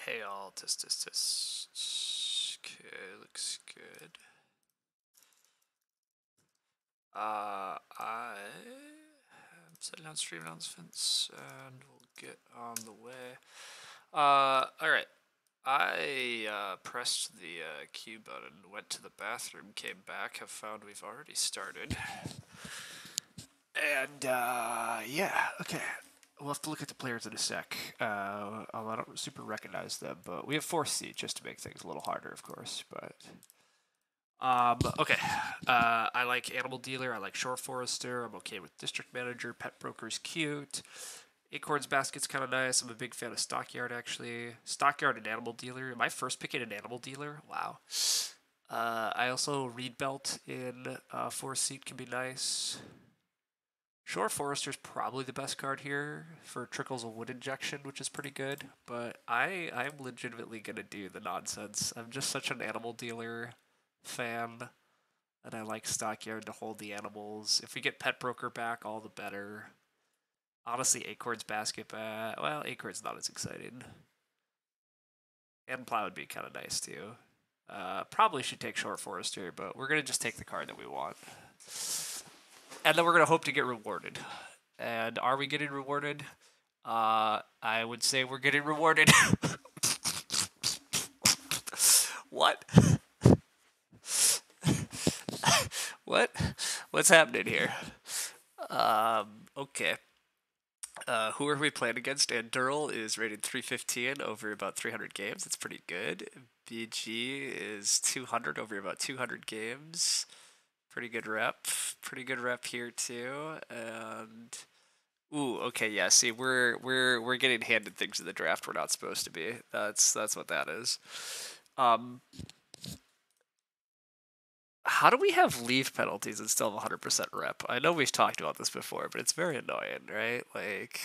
Hey all, test. Okay, looks good. I'm setting down stream announcements and we'll get on the way. Alright. I pressed the Q button, went to the bathroom, came back, have found we've already started. And, yeah, okay. We'll have to look at the players in a sec. I don't super recognize them, but we have 4th seed just to make things a little harder, of course, but... okay. I like Animal Dealer, I like Shore Forester, I'm okay with District Manager, Pet Broker's cute. Acorn's Basket's kind of nice, I'm a big fan of Stockyard, actually. Stockyard and Animal Dealer. Am I first picking an Animal Dealer? Wow. I also Reed Belt in 4th seat can be nice. Shore Forester's probably the best card here for Trickles of Wood Injection, which is pretty good, but I'm legitimately going to do the nonsense. I'm just such an Animal Dealer fan, and I like Stockyard to hold the animals. If we get Pet Broker back, all the better. Honestly, Acorn's Basket back. Well, Acorn's not as exciting. And Plow would be kind of nice, too. Probably should take Short Forester, but we're going to just take the card that we want. And then we're going to hope to get rewarded. And are we getting rewarded? I would say we're getting rewarded. What? What's happening here? Okay. Who are we playing against? Andurl is rated 315 over about 300 games. That's pretty good. BG is 200 over about 200 games. Pretty good rep. Pretty good rep here too. And ooh, okay, yeah. See, we're getting handed things in the draft we're not supposed to be. That's what that is. How do we have leave penalties and still have 100% rep? I know we've talked about this before, but it's very annoying, right? Like,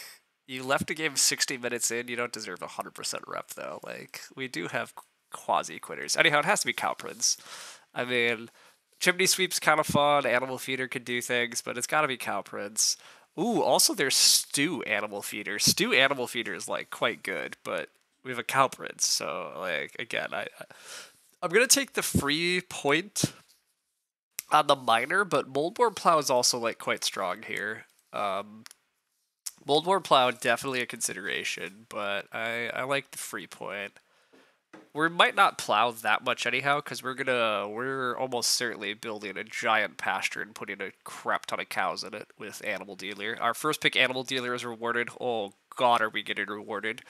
you left a game 60 minutes in, you don't deserve 100% rep, though. Like, we do have quasi-quitters. Anyhow, it has to be Cow Prince. I mean, Chimney Sweep's kind of fun, Animal Feeder could do things, but it's got to be Cow Prince. Ooh, also there's Stew Animal Feeder. Stew Animal Feeder is, like, quite good, but we have a Cow Prince, so, like, again, I'm going to take the free point on the minor, but Moldboard Plow is also like quite strong here. Moldboard Plow definitely a consideration, but I like the free point. We might not plow that much anyhow, because we're almost certainly building a giant pasture and putting a crap ton of cows in it with Animal Dealer. Our first pick Animal Dealer is rewarded. Oh god, are we getting rewarded?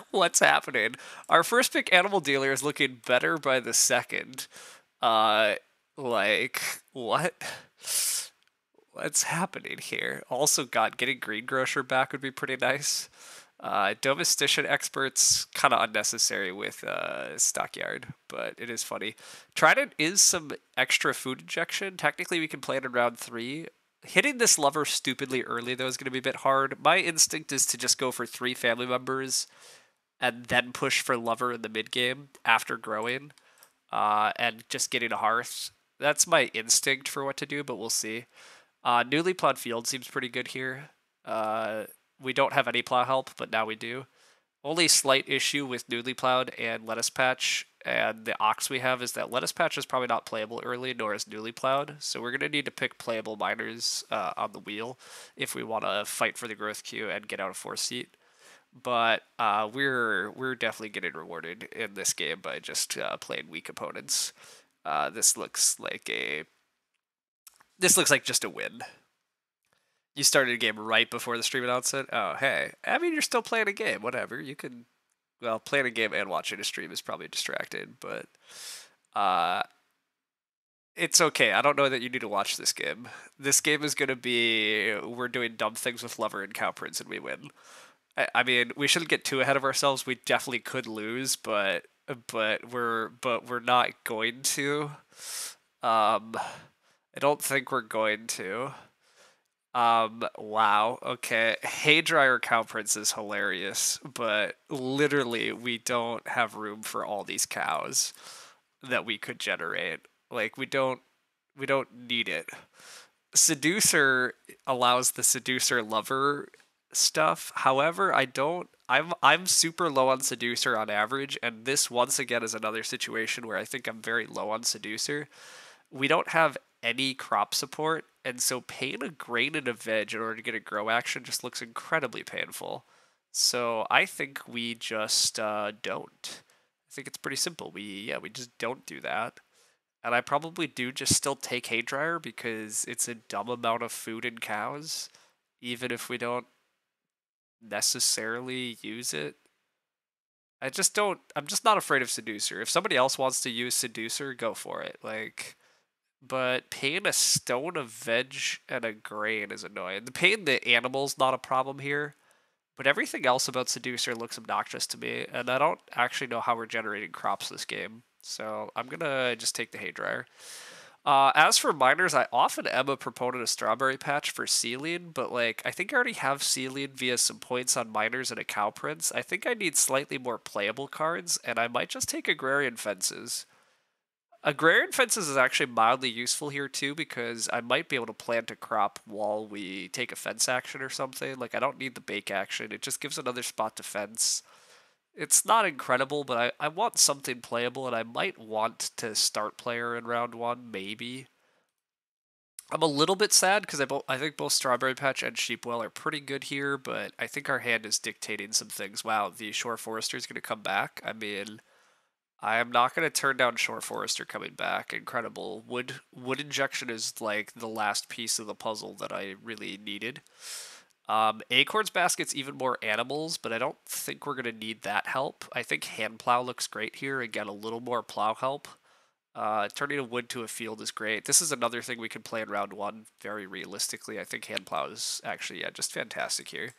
What's happening? Our first pick Animal Dealer is looking better by the second. Like, what? What's happening here? Also, God, getting Greengrocer back would be pretty nice. Domestician Expert's kind of unnecessary with Stockyard, but it is funny. Trident is some extra food injection. Technically, we can play it in round 3. Hitting this Lover stupidly early, though, is going to be a bit hard. My instinct is to just go for 3 family members and then push for Lover in the mid-game after growing and just getting a Hearth. That's my instinct for what to do, but we'll see. Newly plowed field seems pretty good here. We don't have any plow help, but now we do. Only slight issue with newly plowed and lettuce patch and the ox we have is that lettuce patch is probably not playable early, nor is newly plowed. So we're going to need to pick playable miners on the wheel if we want to fight for the growth queue and get out of 4th seat. But we're definitely getting rewarded in this game by just playing weak opponents. This looks like just a win. You started a game right before the stream announcement. Oh, hey. I mean, you're still playing a game. Whatever. You can, well, playing a game and watching a stream is probably distracted, but it's okay. I don't know that you need to watch this game. This game is going to be, we're doing dumb things with Lover and Cow Prince and we win. I mean, we shouldn't get too ahead of ourselves. We definitely could lose, but we're not going to. I don't think we're going to. Wow. Okay. Haydryer Cow Prince is hilarious, but literally we don't have room for all these cows that we could generate. Like we don't need it. Seducer allows the Seducer Lover stuff. However, I don't I'm super low on Seducer on average, and this once again is another situation where I think I'm very low on Seducer. We don't have any crop support, and so paying a grain and a veg in order to get a grow action just looks incredibly painful. So I think we just don't. I think it's pretty simple. We just don't do that. And I probably do just still take hay dryer because it's a dumb amount of food and cows, even if we don't necessarily use it. I just don't. I'm just not afraid of Seducer. If somebody else wants to use Seducer, go for it. Like, but paying a stone, a veg, and a grain is annoying. The paying the animals not a problem here, but everything else about Seducer looks obnoxious to me, and I don't actually know how we're generating crops this game. So I'm gonna just take the hay dryer. As for miners, I often am a proponent of Strawberry Patch for Sealing, but like I think I already have Sealing via some points on miners and a Cow Prince. I think I need slightly more playable cards, and I might just take Agrarian Fences. Agrarian Fences is actually mildly useful here too because I might be able to plant a crop while we take a fence action or something. Like I don't need the bake action; it just gives another spot to fence. It's not incredible, but I want something playable, and I might want to start player in round one, maybe. I'm a little bit sad because I think both Strawberry Patch and Sheepwell are pretty good here, but I think our hand is dictating some things. Wow, the Shore Forester is going to come back. I mean, I am not going to turn down Shore Forester coming back. Incredible. Wood injection is like the last piece of the puzzle that I really needed. Acorn's Basket's even more animals, but I don't think we're going to need that help. I think Hand Plow looks great here. Again, a little more plow help. Turning a wood to a field is great. This is another thing we can play in round one very realistically. I think Hand Plow is actually, yeah, just fantastic here.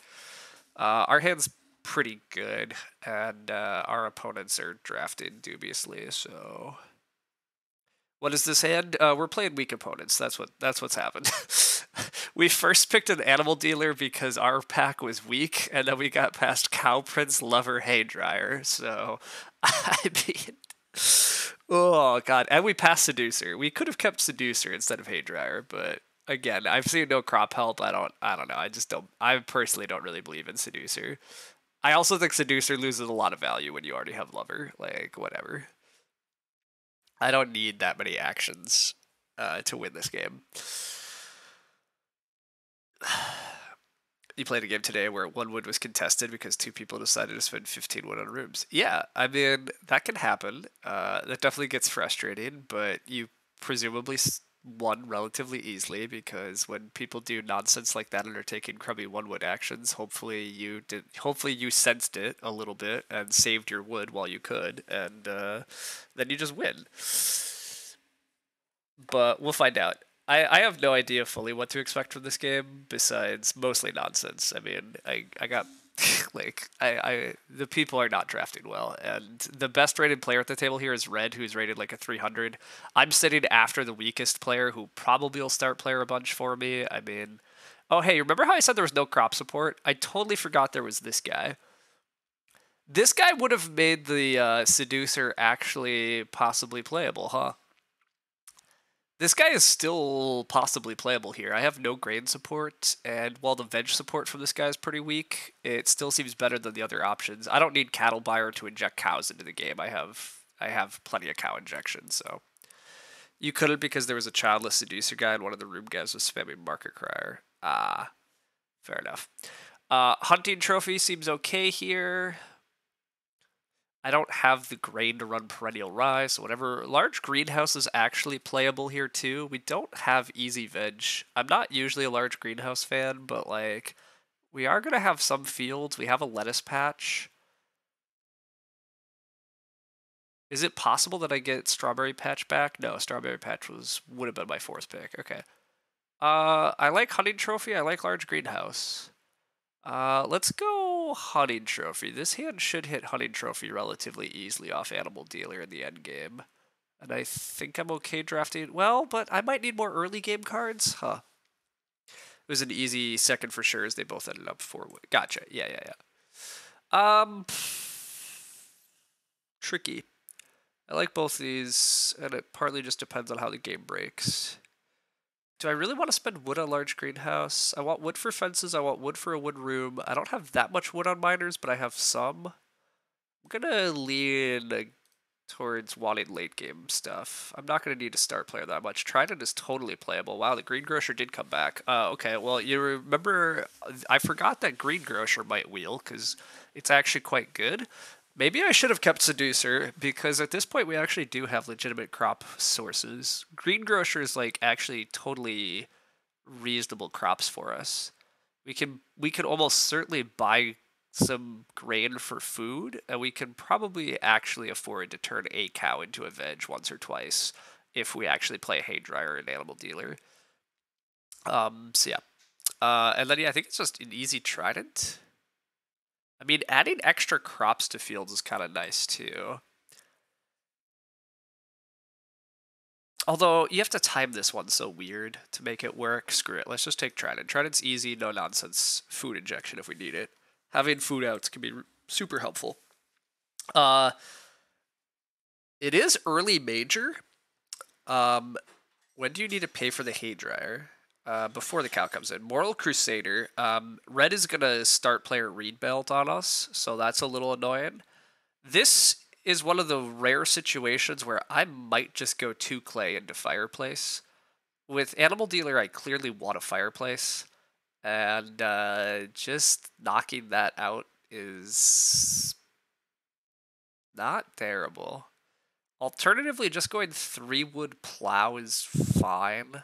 Our hand's pretty good, and our opponents are drafted dubiously, so... What is this hand? We're playing weak opponents. That's what's happened. We first picked an animal dealer because our pack was weak, and then we got past Cow Prince, Lover, Hay Dryer. So, I mean, oh god, and we passed Seducer. We could have kept Seducer instead of Hay Dryer, but again, I've seen no crop help. I don't know. I just don't. I personally don't really believe in Seducer. I also think Seducer loses a lot of value when you already have Lover. Like whatever. I don't need that many actions to win this game. You played a game today where one wood was contested because two people decided to spend 15 wood on rooms. Yeah, I mean, that can happen. That definitely gets frustrating, but you presumably won relatively easily because when people do nonsense like that and are taking crummy one wood actions, hopefully you sensed it a little bit and saved your wood while you could, and then you just win. But we'll find out. I have no idea fully what to expect from this game besides mostly nonsense. I mean, I got like the people are not drafting well, and the best rated player at the table here is Red, who's rated like a 300. I'm sitting after the weakest player, who probably will start player a bunch for me. I mean, oh hey, remember how I said there was no crop support? I totally forgot there was this guy. This guy would have made the Seducer actually possibly playable, huh? This guy is still possibly playable here. I have no grain support, and while the veg support from this guy is pretty weak, it still seems better than the other options. I don't need cattle buyer to inject cows into the game. I have plenty of cow injection, so you couldn't because there was a childless seducer guy and one of the room guys was spamming market crier. Ah, fair enough. Hunting trophy seems okay here. I don't have the grain to run perennial rye, so whatever. Large greenhouse is actually playable here too. We don't have easy veg. I'm not usually a large greenhouse fan, but like we are gonna have some fields. We have a lettuce patch. Is it possible that I get strawberry patch back? No, strawberry patch would have been my fourth pick. Okay. I like hunting trophy. I like large greenhouse. Let's go hunting trophy. This hand should hit hunting trophy relatively easily off animal dealer in the end game. And I think I'm okay drafting. Well, but I might need more early game cards. Huh. It was an easy second for sure as they both ended up 4. Gotcha. Yeah. Tricky. I like both these, and it partly just depends on how the game breaks. Do I really want to spend wood on large greenhouse? I want wood for fences. I want wood for a wood room. I don't have that much wood on miners, but I have some. I'm gonna lean towards wanting late game stuff. I'm not gonna need to start player that much. Trident is totally playable. Wow, the greengrocer did come back. Okay, well, you remember, I forgot that greengrocer might wheel, because it's actually quite good. Maybe I should have kept Seducer, because at this point we actually do have legitimate crop sources. Greengrocer is like actually totally reasonable crops for us. We can almost certainly buy some grain for food, and we can probably actually afford to turn a cow into a veg once or twice if we actually play a hay dryer and animal dealer. So yeah. And then yeah, I think it's just an easy trident. I mean, adding extra crops to fields is kind of nice too. Although, you have to time this one so weird to make it work. Screw it. Let's just take Trident. Trident's easy, no nonsense food injection if we need it. Having food outs can be super helpful. It is early major. When do you need to pay for the hay dryer? Before the cow comes in. Moral Crusader. Red is going to start player reed belt on us, so that's a little annoying. This is one of the rare situations where I might just go 2 clay into fireplace. With Animal Dealer, I clearly want a fireplace, and just knocking that out is not terrible. Alternatively, just going 3 wood plow is fine.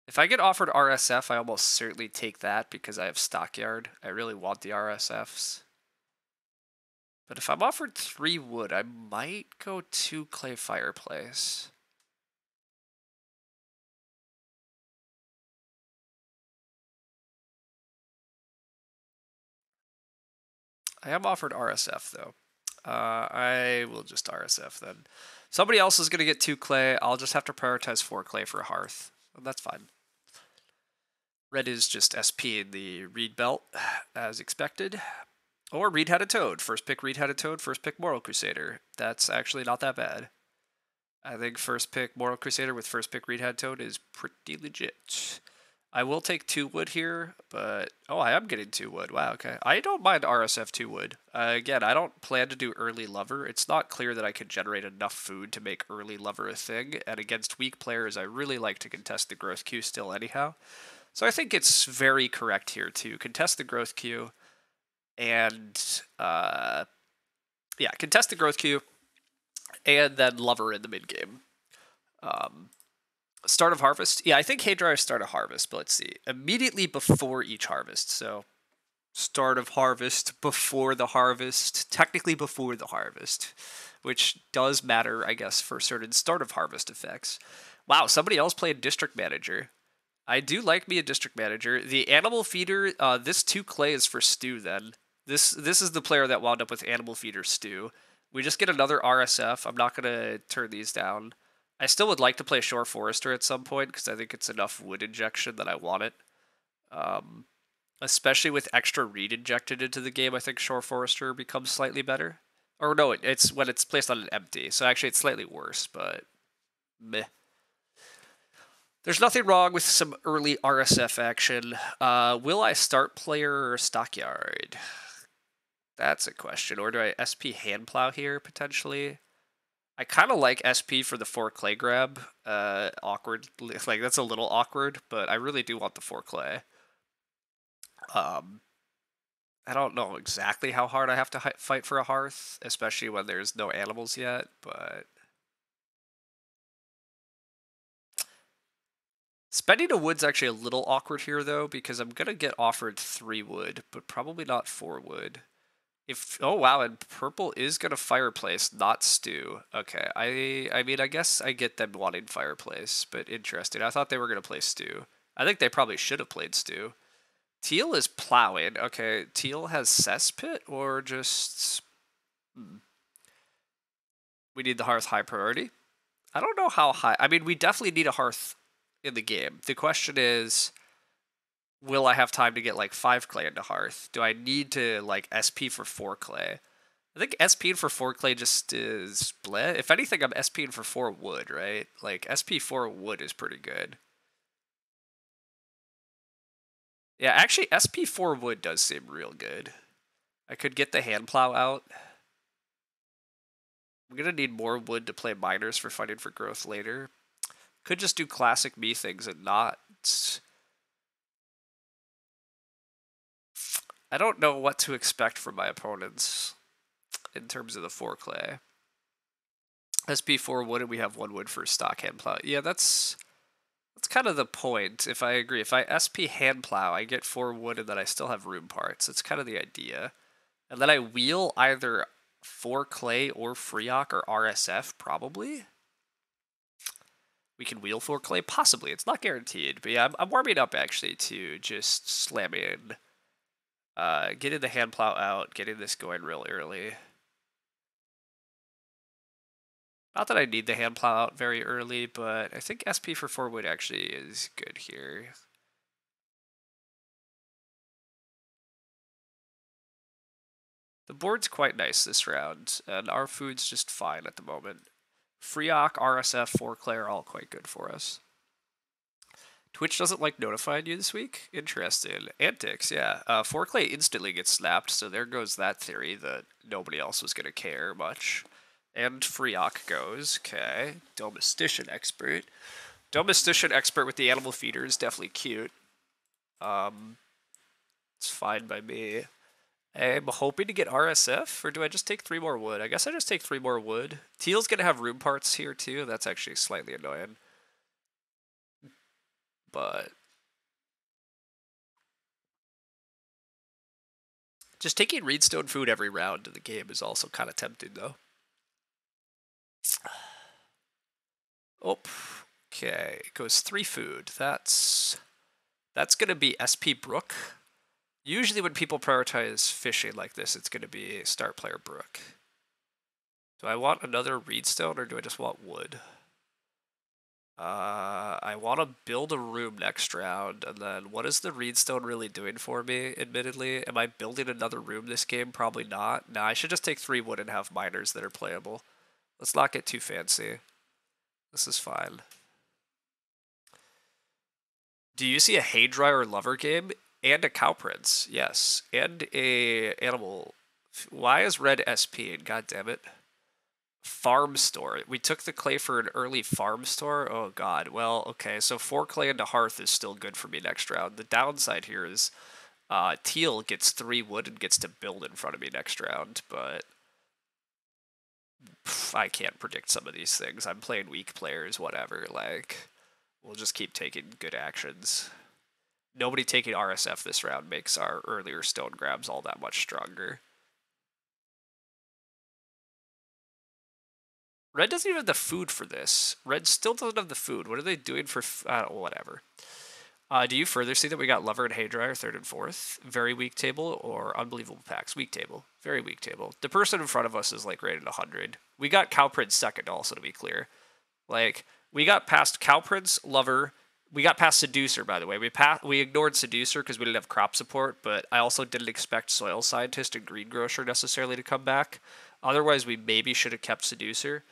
If I get offered RSF, I almost certainly take that because I have Stockyard. I really want the RSFs. But if I'm offered 3 wood, I might go 2 clay fireplace. I am offered RSF, though. I will just RSF then. Somebody else is going to get 2 clay. I'll just have to prioritize 4 clay for a hearth. That's fine. Red is just SP in the reed belt, as expected. Or reed-headed toad. First pick reed-headed toad, first pick Moral Crusader. That's actually not that bad. I think first pick Moral Crusader with first pick reed-headed toad is pretty legit. I will take 2 wood here, but... Oh, I am getting 2 wood. Wow, okay. I don't mind RSF 2 wood. Again, I don't plan to do early lover. It's not clear that I can generate enough food to make early lover a thing, and against weak players, I really like to contest the growth queue still anyhow. So I think it's very correct here to contest the growth queue, and... yeah, contest the growth queue, and then lover in the mid-game. Start of harvest. Yeah, I think hay dryer start of harvest, but let's see. Immediately before each harvest. So start of harvest, before the harvest, technically before the harvest, which does matter, I guess, for certain start of harvest effects. Wow, somebody else played District Manager. I do like me a District Manager. The Animal Feeder, this 2 clay is for Stew then. This is the player that wound up with Animal Feeder Stew. We just get another RSF. I'm not going to turn these down. I still would like to play Shore Forester at some point because I think it's enough wood injection that I want it. Especially with extra reed injected into the game, I think Shore Forester becomes slightly better. Or no, it's when it's placed on an empty. So actually it's slightly worse, but meh. There's nothing wrong with some early RSF action. Will I start player or Stockyard? That's a question. Or do I SP Handplow here, potentially? I kind of like SP for the 4 clay grab. Awkward. Like, that's a little awkward, but I really do want the 4 clay. I don't know exactly how hard I have to fight for a hearth, especially when there's no animals yet, but... Spending a wood's actually a little awkward here, though, because I'm going to get offered 3 wood, but probably not 4 wood. Oh wow, and purple is gonna fireplace, not stew. Okay, I mean, I guess I get them wanting fireplace, but interesting. I thought they were gonna play stew. I think they probably should have played stew. Teal is plowing. Okay, teal has cesspit or just... We need the hearth high priority? I don't know how high. I mean, we definitely need a hearth in the game. The question is... Will I have time to get like 5 clay into hearth? Do I need to like SP for 4 clay? I think SPing for 4 clay just is split. If anything, I'm SPing for 4 wood, right? Like, SP4 wood is pretty good. Yeah, actually, SP4 wood does seem real good. I could get the hand plow out. I'm going to need more wood to play miners for fighting for growth later. Could just do classic me things and not. I don't know what to expect from my opponents in terms of the 4 clay. SP4 wood and we have 1 wood for stock hand plow. Yeah, that's kind of the point, if I agree. If I SP hand plow, I get 4 wood and then I still have room parts. That's kind of the idea. And then I wheel either 4 clay or Freeok or RSF, probably. We can wheel 4 clay, possibly. It's not guaranteed. But yeah, I'm warming up, actually, to just slamming. Getting the hand plow out, getting this going real early. Not that I need the hand plow out very early, but I think SP for 4 wood actually is good here. The board's quite nice this round, and our food's just fine at the moment. Freeok, RSF, 4 clay are all quite good for us. Twitch doesn't like notifying you this week? Interesting. Antics, yeah. 4 clay instantly gets snapped, so there goes that theory that nobody else was going to care much. And Freeok goes. Okay. Domestician expert. Domestician expert with the animal feeder is definitely cute. It's fine by me. I'm hoping to get RSF, or do I just take 3 more wood? I guess I just take 3 more wood. Teal's going to have room parts here, too. That's actually slightly annoying. But just taking Reedstone food every round in the game is also kind of tempting, though. Oh, okay. It goes 3 food. That's going to be SP Brook. Usually when people prioritize fishing like this, it's going to be start player Brook. Do I want another Reedstone, or do I just want wood? I want to build a room next round, and then what is the Reedstone really doing for me, admittedly? Am I building another room this game? Probably not. Nah, I should just take 3 wood and have miners that are playable. Let's not get too fancy. This is fine. Do you see a Haydryer Lover game? And a Cow Prince, yes. And a animal. Why is red SP? God damn it. Farm store. We took the clay for an early farm store? Oh god. Well, okay, so 4 clay into hearth is still good for me next round. The downside here is Teal gets 3 wood and gets to build in front of me next round, but I can't predict some of these things. I'm playing weak players, whatever. Like, we'll just keep taking good actions. Nobody taking RSF this round makes our earlier stone grabs all that much stronger. Red doesn't even have the food for this. Red still doesn't have the food. What are they doing for... whatever. Do you further see that we got Lover and Haydryer 3rd and 4th? Very weak table or unbelievable packs? Weak table. Very weak table. The person in front of us is like rated 100. We got Cow Prince 2nd also, to be clear. Like, we got past Cow Prince, Lover... We got past Seducer, by the way. We ignored Seducer because we didn't have crop support, but I also didn't expect Soil Scientist and Greengrocer necessarily to come back. Otherwise, we maybe should have kept Seducer.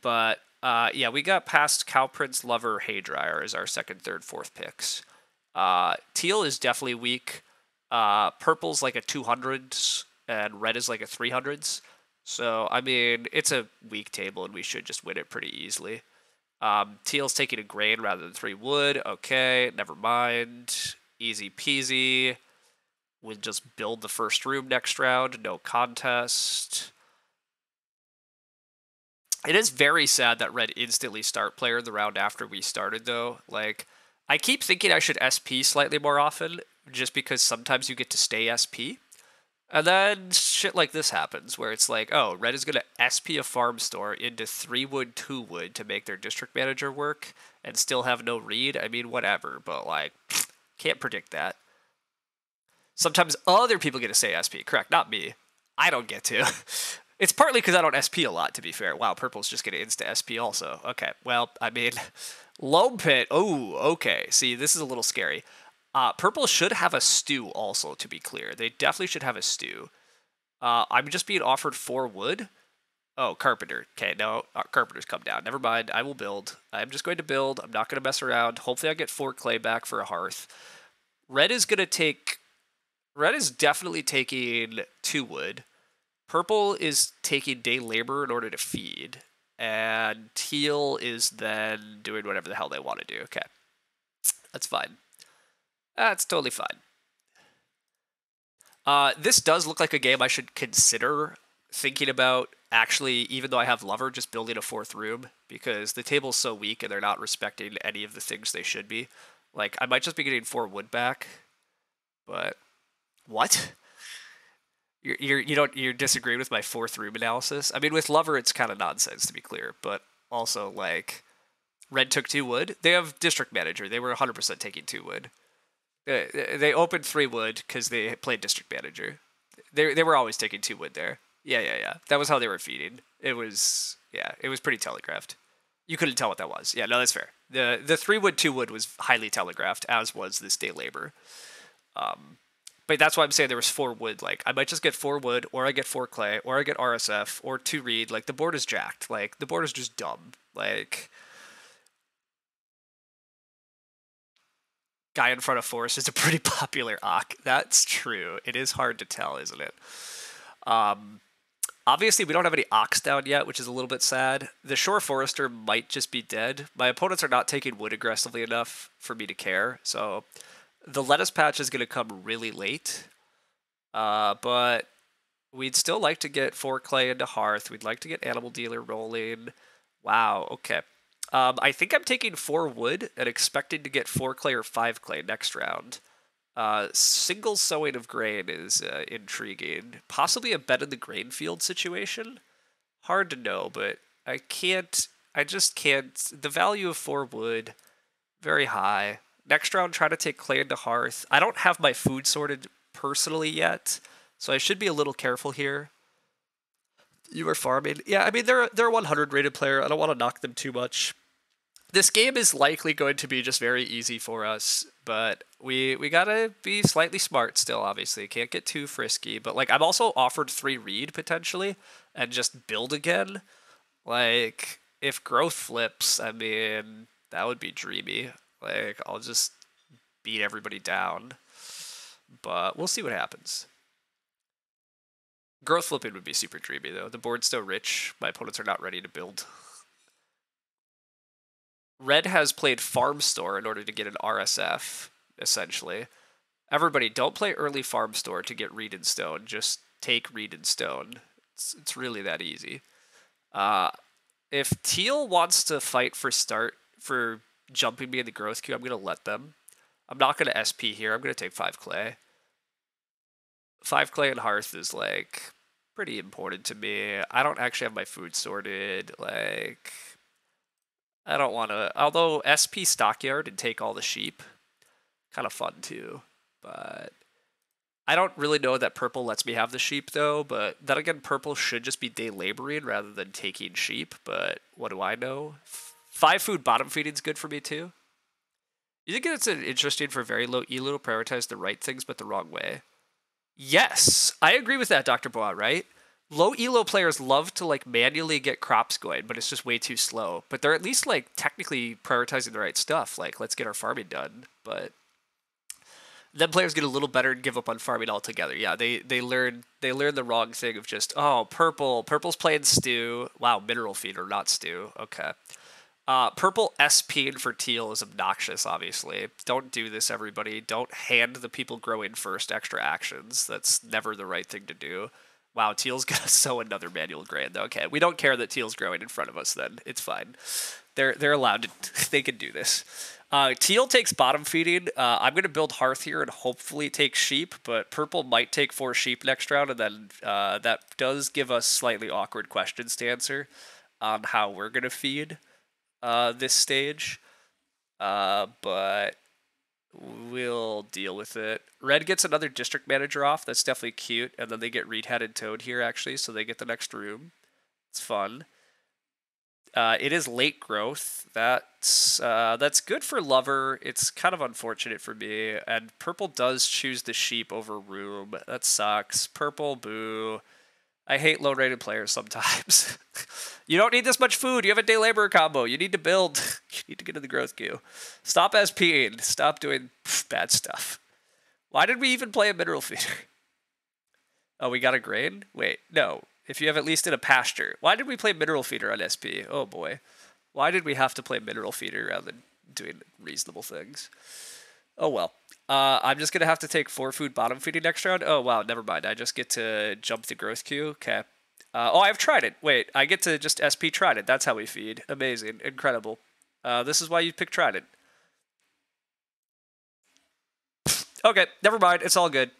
But, yeah, we got past Cow Prince, Lover, Haydryer as our 2nd, 3rd, 4th picks. Teal is definitely weak. Purple's like a 200s, and red is like a 300s. So, I mean, it's a weak table, and we should just win it pretty easily. Teal's taking a grain rather than 3 wood. Okay, never mind. Easy peasy. We'll just build the first room next round. No contest. It is very sad that red instantly start player the round after we started, though. Like, I keep thinking I should SP slightly more often, just because sometimes you get to stay SP. And then shit like this happens, where it's like, oh, red is going to SP a farm store into 3 wood, 2 wood to make their district manager work, and still have no read. I mean, whatever, but like, can't predict that. Sometimes other people get to say SP, correct, not me. I don't get to. It's partly because I don't SP a lot, to be fair. Wow, purple's just going to insta SP also. Okay, well, I mean, Loam Pit, oh, okay. See, this is a little scary. Purple should have a stew also, to be clear. They definitely should have a stew. I'm just being offered 4 wood. Oh, carpenter. Okay, no, carpenter's come down. Never mind. I will build. I'm just going to build. I'm not going to mess around. Hopefully I get 4 clay back for a hearth. Red is going to take... Red is definitely taking 2 wood. Purple is taking day labor in order to feed. And teal is then doing whatever the hell they want to do. Okay. That's fine. That's totally fine. This does look like a game I should consider thinking about, actually, even though I have Lover, just building a 4th room, because the table's so weak and they're not respecting any of the things they should be. Like, I might just be getting 4 wood back, but... What? You're disagreeing with my 4th room analysis? I mean, with Lover, it's kind of nonsense, to be clear, but also, like, Red took 2 wood. They have District Manager. They were 100% taking 2 wood. They opened 3 wood because they played District Manager. They were always taking 2 wood there. Yeah. That was how they were feeding. It was pretty telegraphed. You couldn't tell what that was. Yeah, no, that's fair. The 3 wood, 2 wood was highly telegraphed, as was this day labor. But that's why I'm saying there was 4 wood. Like, I might just get 4 wood, or I get 4 clay, or I get RSF, or 2 reed. Like, the board is jacked. Like, the board is just dumb. Like, guy in front of forest is a pretty popular Ock. That's true. It is hard to tell, isn't it? Obviously, we don't have any Ox down yet, which is a little bit sad. The Shore Forester might just be dead. My opponents are not taking wood aggressively enough for me to care, so the lettuce patch is going to come really late. But we'd still like to get 4 clay into Hearth. We'd like to get Animal Dealer rolling. Wow, okay. I think I'm taking 4 wood and expecting to get 4 clay or 5 clay next round. Single sowing of grain is intriguing. Possibly a bet in the grain field situation. Hard to know, but I just can't. The value of 4 wood, very high. Next round, try to take clay into Hearth. I don't have my food sorted personally yet, so I should be a little careful here. You are farming. Yeah, I mean, they're a 100 rated player. I don't want to knock them too much. This game is likely going to be just very easy for us, but we gotta be slightly smart still, obviously. Can't get too frisky, but, like, I'm also offered 3 reed, potentially, and just build again. Like, if growth flips, I mean, that would be dreamy. Like, I'll just beat everybody down. But we'll see what happens. Growth flipping would be super dreamy, though. The board's so rich, my opponents are not ready to build. Red has played Farm Store in order to get an RSF, essentially. Everybody, don't play early Farm Store to get Reed and Stone. Just take Reed and Stone. It's really that easy. If Teal wants to fight for jumping me in the growth queue, I'm going to let them. I'm not going to SP here. I'm going to take 5 clay. 5 clay and Hearth is, like, pretty important to me. I don't actually have my food sorted. Like, I don't want to... Although SP Stockyard and take all the sheep, kind of fun too. But I don't really know that purple lets me have the sheep, though. But then again, purple should just be day laboring rather than taking sheep. But what do I know? 5 food bottom feeding is good for me, too. You think it's interesting for very low elo to prioritize the right things but the wrong way? Yes, I agree with that, Dr. Bois, right? Low elo players love to, like, manually get crops going, but it's just way too slow. But they're at least, like, technically prioritizing the right stuff. Like, let's get our farming done. But then players get a little better and give up on farming altogether. Yeah, they learn the wrong thing of just, oh, purple's playing stew. Wow, mineral feeder, not stew. Okay. Purple SPing for teal is obnoxious, obviously. Don't do this, everybody. Don't hand the people growing first extra actions. That's never the right thing to do. Wow, teal's gonna sow another manual grain. Okay, we don't care that teal's growing in front of us then. It's fine. They're allowed to, they can do this. Teal takes bottom feeding. I'm going to build Hearth here and hopefully take sheep, but purple might take 4 sheep next round, and then that does give us slightly awkward questions to answer on how we're going to feed this stage. But we'll deal with it. Red gets another district manager off. That's definitely cute. And then they get Reed Head and Toad here, actually, so they get the next room. It's fun. It is late growth. That's good for Lover. It's kind of unfortunate for me. And purple does choose the sheep over room. That sucks. Purple, boo. I hate low-rated players sometimes. You don't need this much food. You have a day laborer combo. You need to build. You need to get in the growth queue. Stop SPing. Stop doing bad stuff. Why did we even play a mineral feeder? Oh, we got a grain? Wait, no. If you have at least in a pasture. Why did we play mineral feeder on SP? Oh boy. Why did we have to play mineral feeder rather than doing reasonable things? Oh well. I'm just going to have to take 4 food bottom feeding next round. Oh wow, never mind. I just get to jump the growth queue. Okay. Oh, I've tried it. Wait, I get to just SP Trident. That's how we feed. Amazing. Incredible. This is why you pick Trident. Okay, never mind. It's all good.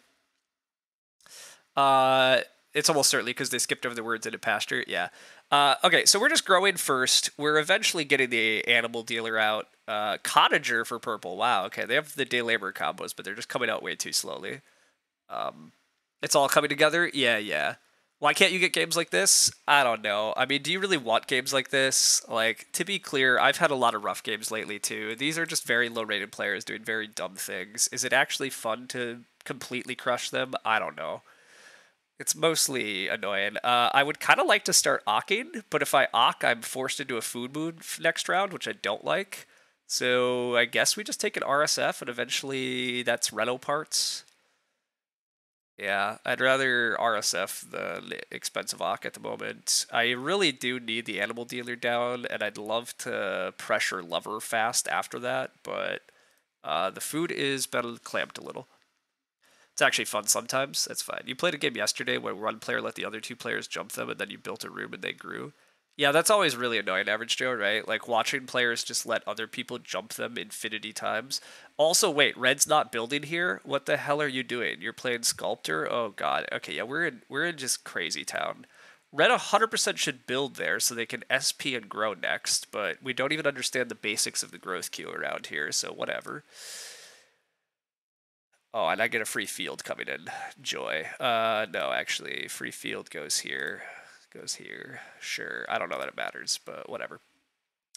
It's almost certainly because they skipped over the words in a pasture. Yeah. Okay, so we're just growing first. We're eventually getting the animal dealer out. Cottager for purple. Wow, okay. They have the day labor combos, but they're just coming out way too slowly. It's all coming together? Yeah. Why can't you get games like this? I don't know. I mean, do you really want games like this? Like, to be clear, I've had a lot of rough games lately, too. These are just very low-rated players doing very dumb things. Is it actually fun to completely crush them? I don't know. It's mostly annoying. I would kind of like to start awking, but if I awk, I'm forced into a food mood next round, which I don't like. So I guess we just take an RSF, and eventually that's Reno parts. Yeah, I'd rather RSF the expensive awk at the moment. I really do need the animal dealer down, and I'd love to pressure Lover fast after that, but the food is been clamped a little. It's actually fun sometimes. That's fine. You played a game yesterday where one player let the other 2 players jump them, and then you built a room and they grew. Yeah, that's always really annoying, Average Joe, right? Like, watching players just let other people jump them infinity times. Also, wait, Red's not building here? What the hell are you doing? You're playing Sculptor? Oh, God. Okay, yeah, we're in just crazy town. Red 100% should build there so they can SP and grow next, but we don't even understand the basics of the growth queue around here, so whatever. Oh, and I get a free field coming in. Joy. No, actually, free field goes here. Goes here. Sure. I don't know that it matters, but whatever.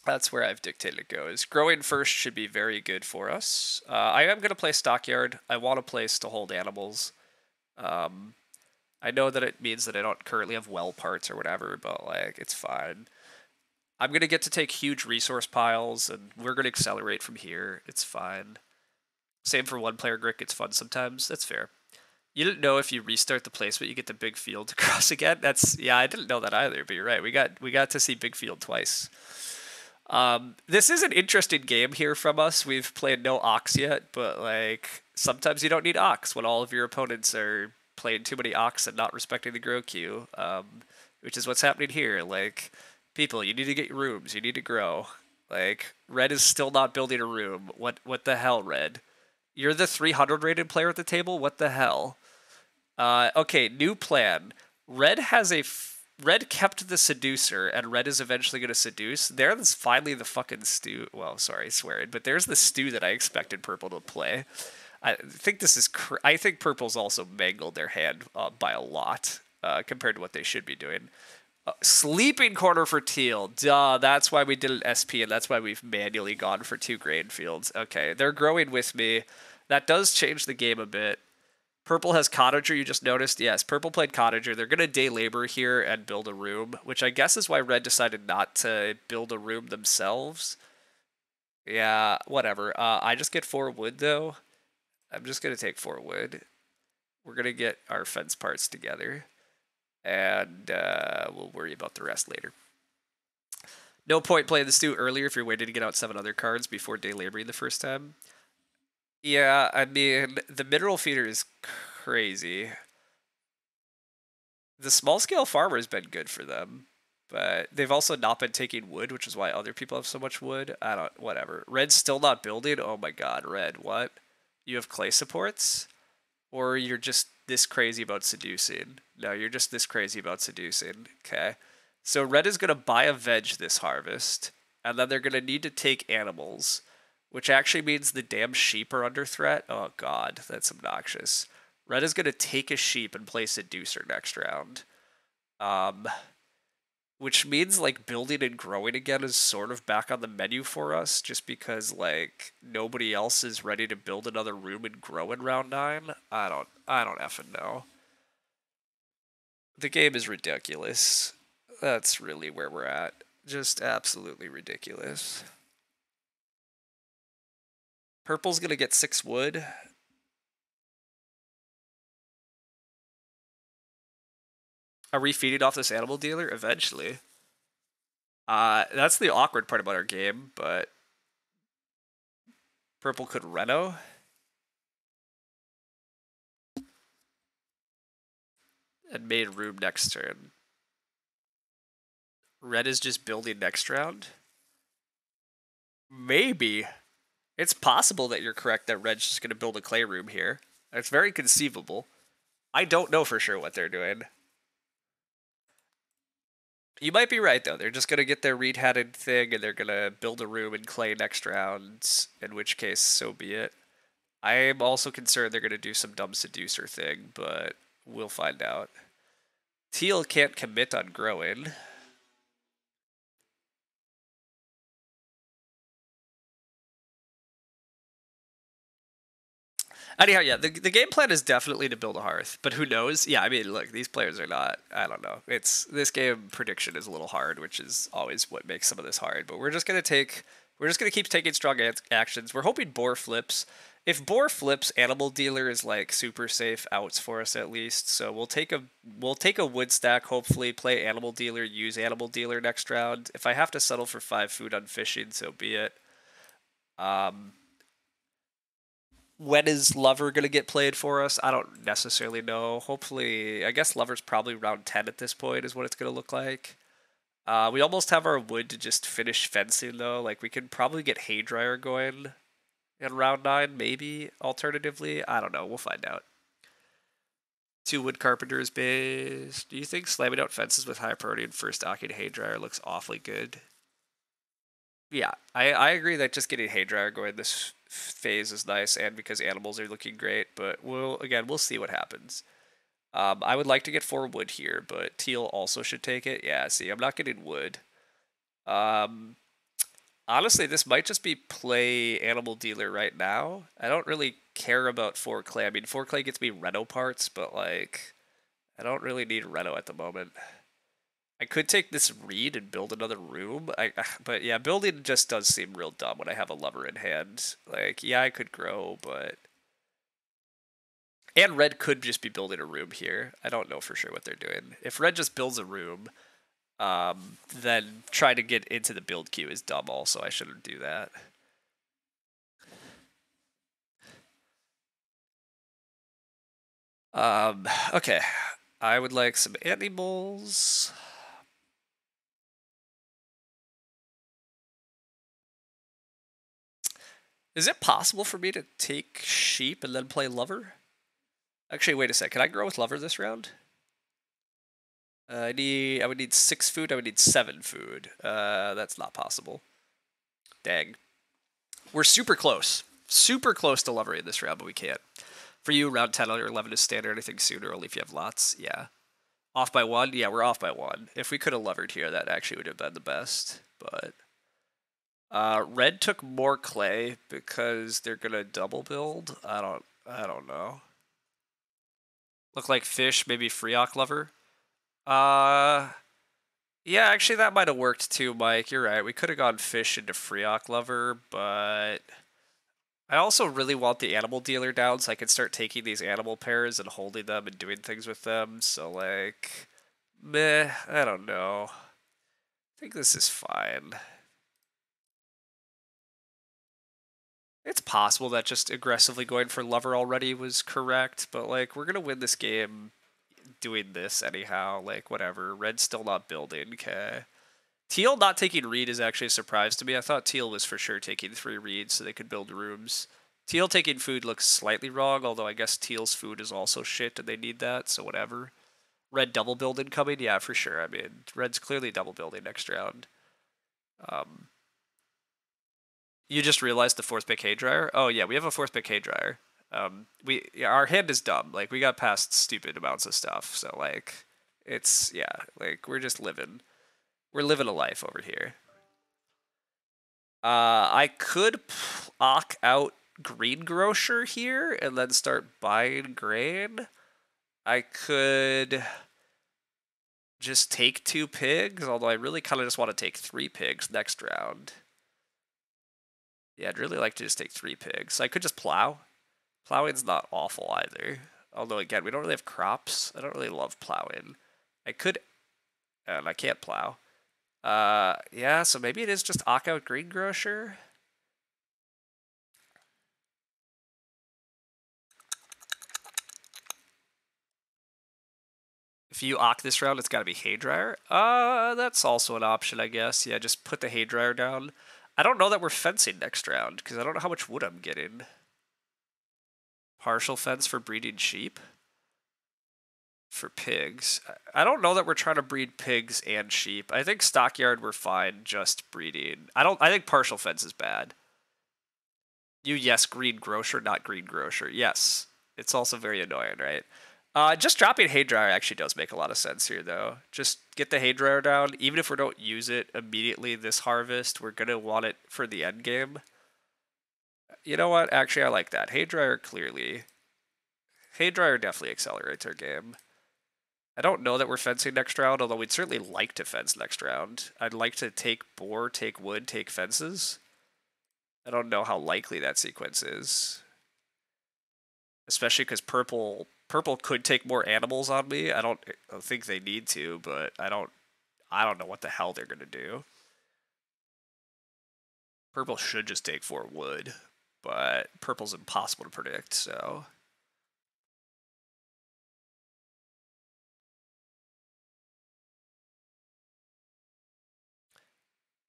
That's where I've dictated it goes. Growing first should be very good for us. I am going to play Stockyard. I want a place to hold animals. I know that it means that I don't currently have well parts or whatever, but, like, it's fine. I'm going to get to take huge resource piles, and we're going to accelerate from here. It's fine. Same for one player Grick, it's fun sometimes. That's fair. You didn't know if you restart the placement, you get the big field to cross again. Yeah, I didn't know that either. But you're right. We got to see big field twice. This is an interesting game here from us. We've played no Ox yet, but like sometimes you don't need Ox when all of your opponents are playing too many Ox and not respecting the grow queue. Which is what's happening here. Like, people, you need to get rooms. You need to grow. Like, Red is still not building a room. What the hell, Red? You're the 300 rated player at the table? What the hell? Okay, new plan. Red kept the seducer, and Red is eventually going to seduce. There's finally the fucking stew. Well, sorry, swearing, but there's the stew that I expected Purple to play. I think this is. I think Purple's also mangled their hand by a lot compared to what they should be doing. Sleeping corner for Teal. Duh, that's why we did an SP, and that's why we've manually gone for 2 grain fields. Okay, they're growing with me. That does change the game a bit. Purple has Cottager, you just noticed? Yes, Purple played Cottager. They're going to day labor here and build a room, which I guess is why Red decided not to build a room themselves. Yeah, whatever. I just get 4 wood, though. I'm just going to take 4 wood. We're going to get our fence parts together. And we'll worry about the rest later. No point playing the stew earlier if you're waiting to get out 7 other cards before day laboring the first time. Yeah, I mean, the mineral feeder is crazy. The small-scale farmer has been good for them, but they've also not been taking wood, which is why other people have so much wood. Whatever. Red's still not building? Oh my god, Red, what? You have clay supports? Or you're just this crazy about seducing? No, you're just this crazy about seducing. Okay. So Red is going to buy a veg this harvest, and then they're going to need to take animals, which actually means the damn sheep are under threat. Oh god, that's obnoxious. Red is going to take a sheep and play Seducer next round. Which means, like, building and growing again is sort of back on the menu for us, just because, like, nobody else is ready to build another room and grow in round 9. I don't effing know. The game is ridiculous. That's really where we're at. Just absolutely ridiculous. Purple's gonna get 6 wood. Are we feeding off this animal dealer? Eventually. That's the awkward part about our game, but purple could reno. And made room next turn. Red is just building next round. Maybe. It's possible that you're correct that red's just going to build a clay room here. It's very conceivable. I don't know for sure what they're doing. You might be right, though. They're just going to get their reed-hatted thing, and they're going to build a room in clay next round, in which case, so be it. I am also concerned they're going to do some dumb seducer thing, but we'll find out. Teal can't commit on growing. Anyhow, yeah, the game plan is definitely to build a hearth, but who knows? Yeah, I mean, look, these players are not. I don't know. This game prediction is a little hard, which is always what makes some of this hard. But we're just gonna keep taking strong actions. We're hoping boar flips. If boar flips, animal dealer is like super safe outs for us at least. So we'll take a wood stack. Hopefully, play animal dealer, use animal dealer next round. If I have to settle for 5 food on fishing, so be it. When is Lover going to get played for us? I don't necessarily know. Hopefully, I guess Lover's probably round 10 at this point is what it's going to look like. We almost have our wood to just finish fencing, though. Like, we could probably get Haydryer going in round 9, maybe, alternatively. I don't know. We'll find out. 2 wood carpenters base. Do you think slamming out fences with high priority and first docking Haydryer looks awfully good? Yeah, I agree that just getting Haydryer going this phase is nice, and because animals are looking great, but we'll see what happens. I would like to get 4 wood here, but teal also should take it. Yeah, see, I'm not getting wood. Honestly, this might just be play animal dealer right now. I don't really care about 4 clay. I mean, 4 clay gets me reno parts, but like, I don't really need reno at the moment. I could take this reed and build another room. But yeah, building just does seem real dumb when I have a Lover in hand. Like, yeah, I could grow, but... And red could just be building a room here. I don't know for sure what they're doing. If red just builds a room, then trying to get into the build queue is dumb also. I shouldn't do that. Okay. I would like some animals. Is it possible for me to take sheep and then play Lover? Actually, wait a sec. Can I grow with Lover this round? I would need 6 food. I would need 7 food. That's not possible. Dang. We're super close. Super close to Lover in this round, but we can't. For you, round 10 or 11 is standard. Anything sooner, only if you have lots. Yeah. Off by 1? Yeah, we're off by 1. If we could have Lovered here, that actually would have been the best. But red took more clay because they're gonna double build. I don't know. Look like fish, maybe Freok Lover. Yeah, actually that might have worked too, Mike. You're right. We could have gone fish into Freok Lover, but I also really want the animal dealer down so I can start taking these animal pairs and holding them and doing things with them. So like, meh, I don't know. I think this is fine. It's possible that just aggressively going for Lover already was correct, but like, we're gonna win this game doing this anyhow. Like, whatever. Red's still not building, okay. Teal not taking reed is actually a surprise to me. I thought Teal was for sure taking 3 reeds so they could build rooms. Teal taking food looks slightly wrong, although I guess Teal's food is also shit and they need that, so whatever. Red double build incoming? Yeah, for sure. I mean, Red's clearly double building next round. You just realized the 4th pick Haydryer? Oh yeah, we have a 4th pick Haydryer. Our hand is dumb. Like, we got past stupid amounts of stuff, so like, it's, yeah, like, we're just living. We're living a life over here. I could block out Greengrocer here and then start buying grain. I could just take 2 pigs, although I really kind of just want to take 3 pigs next round. Yeah, I'd really like to just take 3 pigs. So I could just plow. Plowing's not awful either. Although, again, we don't really have crops. I don't really love plowing. I could, and I can't plow. Yeah, so maybe it is just Ock out Greengrocer. If you Ock this round, it's got to be Haydryer. That's also an option, I guess. Yeah, just put the Haydryer down. I don't know that we're fencing next round, because I don't know how much wood I'm getting. Partial fence for breeding sheep. For pigs. I don't know that we're trying to breed pigs and sheep. I think stockyard we're fine just breeding. I think partial fence is bad. Yes, greengrocer, not greengrocer. Yes. It's also very annoying, right? Just dropping Haydryer actually does make a lot of sense here, though. Just get the Haydryer down. Even if we don't use it immediately this harvest, we're going to want it for the end game. You know what? Actually, I like that. Haydryer clearly. Haydryer definitely accelerates our game. I don't know that we're fencing next round, although we'd certainly like to fence next round. I'd like to take boar, take wood, take fences. I don't know how likely that sequence is. Especially because purple could take more animals on me. I don't think they need to, but I don't know what the hell they're gonna do. Purple should just take 4 wood, but purple's impossible to predict, so.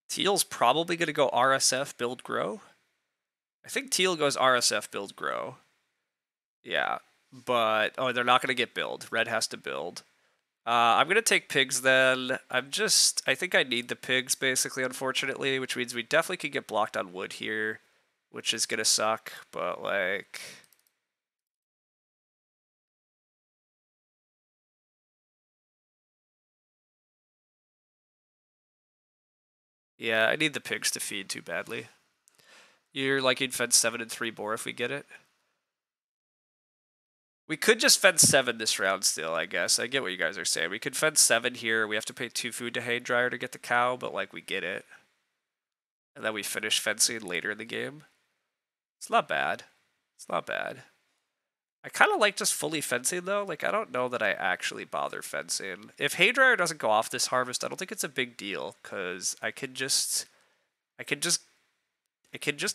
Teal's probably gonna go RSF build grow. I think teal goes RSF build grow. Yeah, but oh, they're not gonna get build. Red has to build. I'm gonna take pigs then. I think I need the pigs basically, unfortunately, which means we definitely could get blocked on wood here, which is gonna suck, but like. Yeah, I need the pigs to feed too badly. You're like you'd fence 7 and 3 boar if we get it. We could just fence 7 this round still, I guess. I get what you guys are saying. We could fence 7 here. We have to pay 2 food to Haydryer to get the cow, but like we get it. And then we finish fencing later in the game. It's not bad. It's not bad. I kind of like just fully fencing though. Like I don't know that I actually bother fencing. If Haydryer doesn't go off this harvest, I don't think it's a big deal because I can just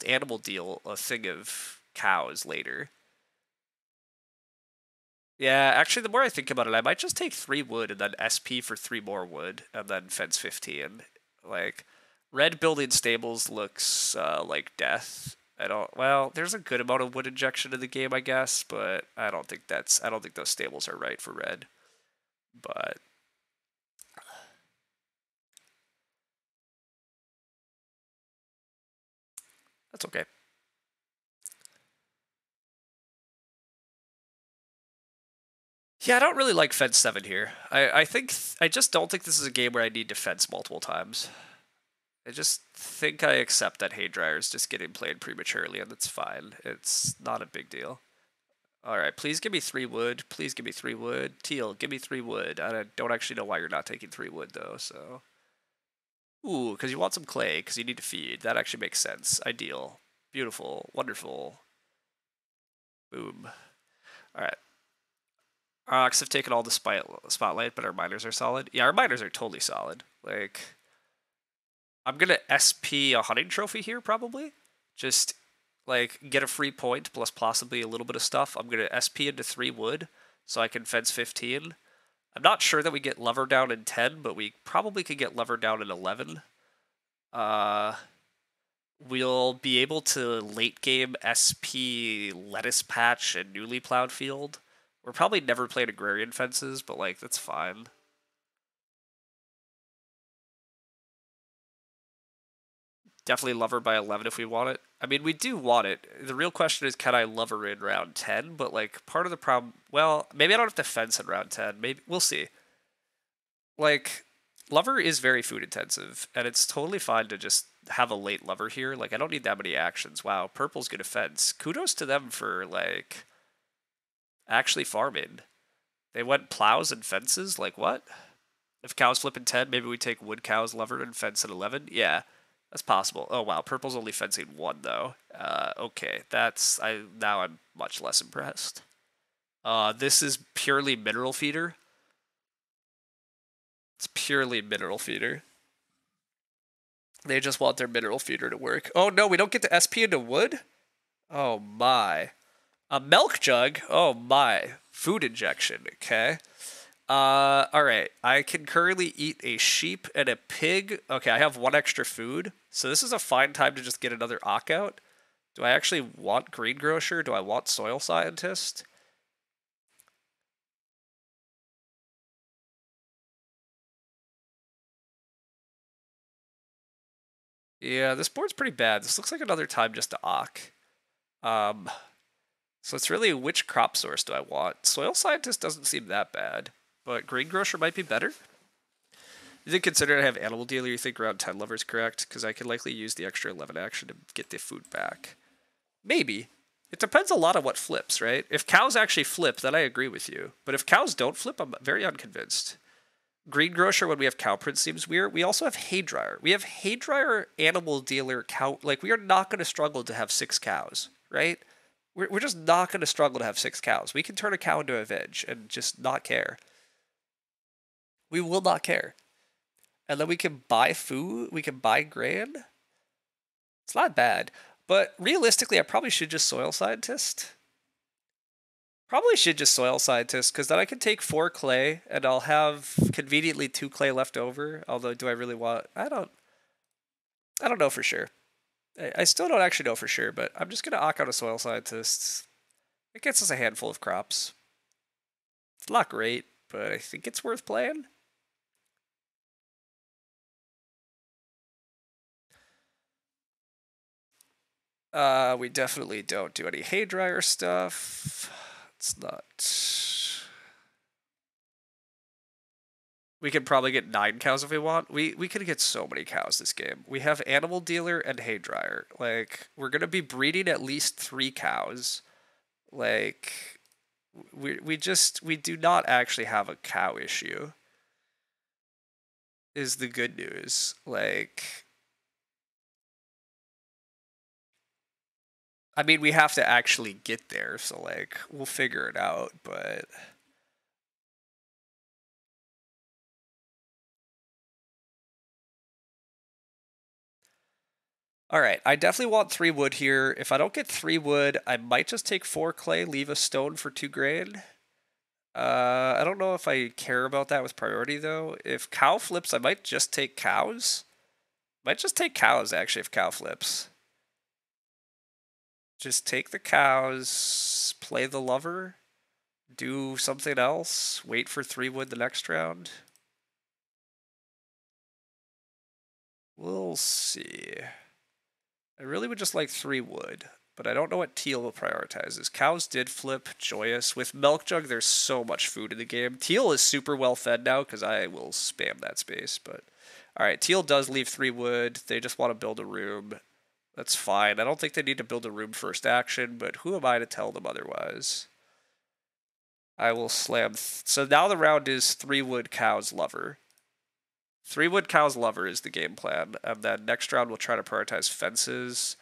animal deal a thing of cows later. Yeah, actually, the more I think about it, I might just take 3 wood and then SP for 3 more wood and then fence 15. Like, red building stables looks like death. Well, there's a good amount of wood injection in the game, I guess, but I don't think those stables are right for red. But that's okay. Yeah, I don't really like fence 7 here. I just don't think this is a game where I need to fence multiple times. I just think I accept that Haydryer is just getting played prematurely, and that's fine. It's not a big deal. Alright, please give me 3 wood. Please give me 3 wood. Teal, give me 3 wood. I don't actually know why you're not taking 3 wood, though, so. Ooh, because you want some clay, because you need to feed. That actually makes sense. Ideal. Beautiful. Wonderful. Boom. Alright. Our ox have taken all the spotlight, but our miners are solid. Yeah, our miners are totally solid. Like, I'm gonna SP a hunting trophy here, probably. Just, like, get a free point plus possibly a little bit of stuff. I'm gonna SP into 3 wood, so I can fence 15. I'm not sure that we get lever down in 10, but we probably could get lever down in 11. We'll be able to late game SP lettuce patch and newly plowed field. We're probably never playing agrarian fences, but like that's fine. Definitely lever by 11 if we want it. I mean, we do want it. The real question is, can I lever in round 10? But like part of the problem, well, maybe I don't have to fence in round 10. Maybe we'll see. Like, lever is very food intensive, and it's totally fine to just have a late lever here. Like, I don't need that many actions. Wow, purple's gonna fence. Kudos to them for like actually farming. They went plows and fences. Like what? If cows flip in 10, maybe we take wood cows, lever, and fence at 11. Yeah, that's possible. Oh wow, purple's only fencing 1 though. Okay, now I'm much less impressed. This is purely mineral feeder. It's purely mineral feeder. They just want their mineral feeder to work. Oh no, we don't get to SP into wood? Oh my. A milk jug? Oh my. Food injection, okay. Alright. I can currently eat a sheep and a pig. Okay, I have 1 extra food. So this is a fine time to just get another Ock out. Do I actually want greengrocer? Do I want soil scientist? Yeah, this board's pretty bad. This looks like another time just to Ock. So it's really which crop source do I want? Soil scientist doesn't seem that bad, but greengrocer might be better. You think considering I have animal dealer, you think round 10 lever is correct? Because I could likely use the extra 11 action to get the food back. Maybe. It depends a lot on what flips, right? If cows actually flip, then I agree with you. But if cows don't flip, I'm very unconvinced. Greengrocer, when we have cow print, seems weird. We also have hay dryer. We have hay dryer, animal dealer, cow. Like, we are not going to struggle to have 6 cows, right? We're just not going to struggle to have 6 cows. We can turn a cow into a veg and just not care. We will not care. And then we can buy food. We can buy grain. It's not bad. But realistically, I probably should just soil scientist. Probably should just soil scientist, because then I can take 4 clay, and I'll have conveniently 2 clay left over. Although, do I really want... I don't know for sure. I still don't actually know for sure, but I'm just going to Ock out a soil scientist. It gets us a handful of crops. It's not great, but I think it's worth playing. We definitely don't do any hay dryer stuff. It's not... We could probably get 9 cows if we want. We could get so many cows this game. We have animal dealer and hay dryer. Like, we're gonna be breeding at least 3 cows. Like, we do not actually have a cow issue. Is the good news. Like, I mean, we have to actually get there, so like, we'll figure it out, but... Alright, I definitely want 3 wood here. If I don't get 3 wood, I might just take 4 clay, leave a stone for 2 grain. I don't know if I care about that with priority, though. If cow flips, I might just take cows. Might just take cows, actually, if cow flips. Just take the cows, play the lover, do something else, wait for 3 wood the next round. We'll see. I really would just like 3 wood, but I don't know what teal prioritizes. Cows did flip, joyous. With milk jug, there's so much food in the game. Teal is super well fed now because I will spam that space, but... Alright, teal does leave 3 wood. They just want to build a room. That's fine. I don't think they need to build a room first action, but who am I to tell them otherwise? I will slam... So now the round is 3 wood cows lover. 3 wood cows lover is the game plan, and then next round we'll try to prioritize fences.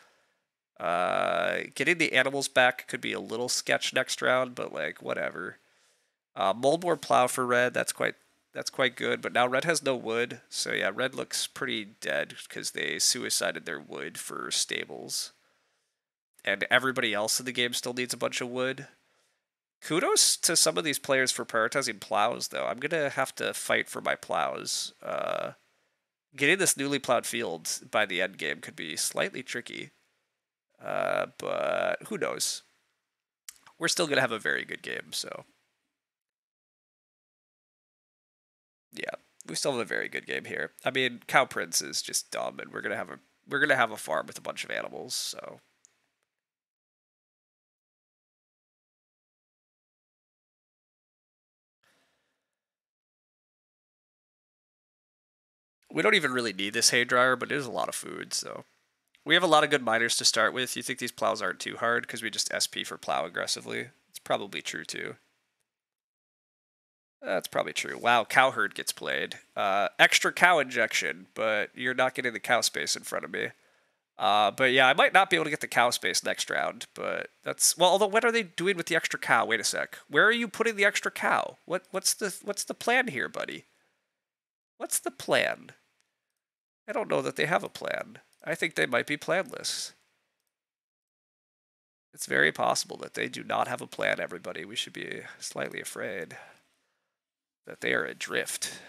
Getting the animals back could be a little sketch next round, but like whatever. Moldboard plow for red, that's quite good, but now red has no wood, so yeah, red looks pretty dead because they suicided their wood for stables. And everybody else in the game still needs a bunch of wood. Kudos to some of these players for prioritizing plows, though. I'm going to have to fight for my plows. Getting this newly plowed field by the end game could be slightly tricky. But who knows? We're still going to have a very good game, so... Yeah, we still have a very good game here. I mean, Cow Prince is just dumb, and we're going to have a farm with a bunch of animals, so... We don't even really need this hay dryer, but it is a lot of food, so... We have a lot of good miners to start with. You think these plows aren't too hard because we just SP for plow aggressively? It's probably true, too. That's probably true. Wow, cow herd gets played. Extra cow injection, but you're not getting the cow space in front of me. But yeah, I might not be able to get the cow space next round, but that's well. Although, what are they doing with the extra cow? Wait a sec. Where are you putting the extra cow? What's the plan here, buddy? What's the plan? I don't know that they have a plan. I think they might be planless. It's very possible that they do not have a plan. Everybody, we should be slightly afraid that they are adrift.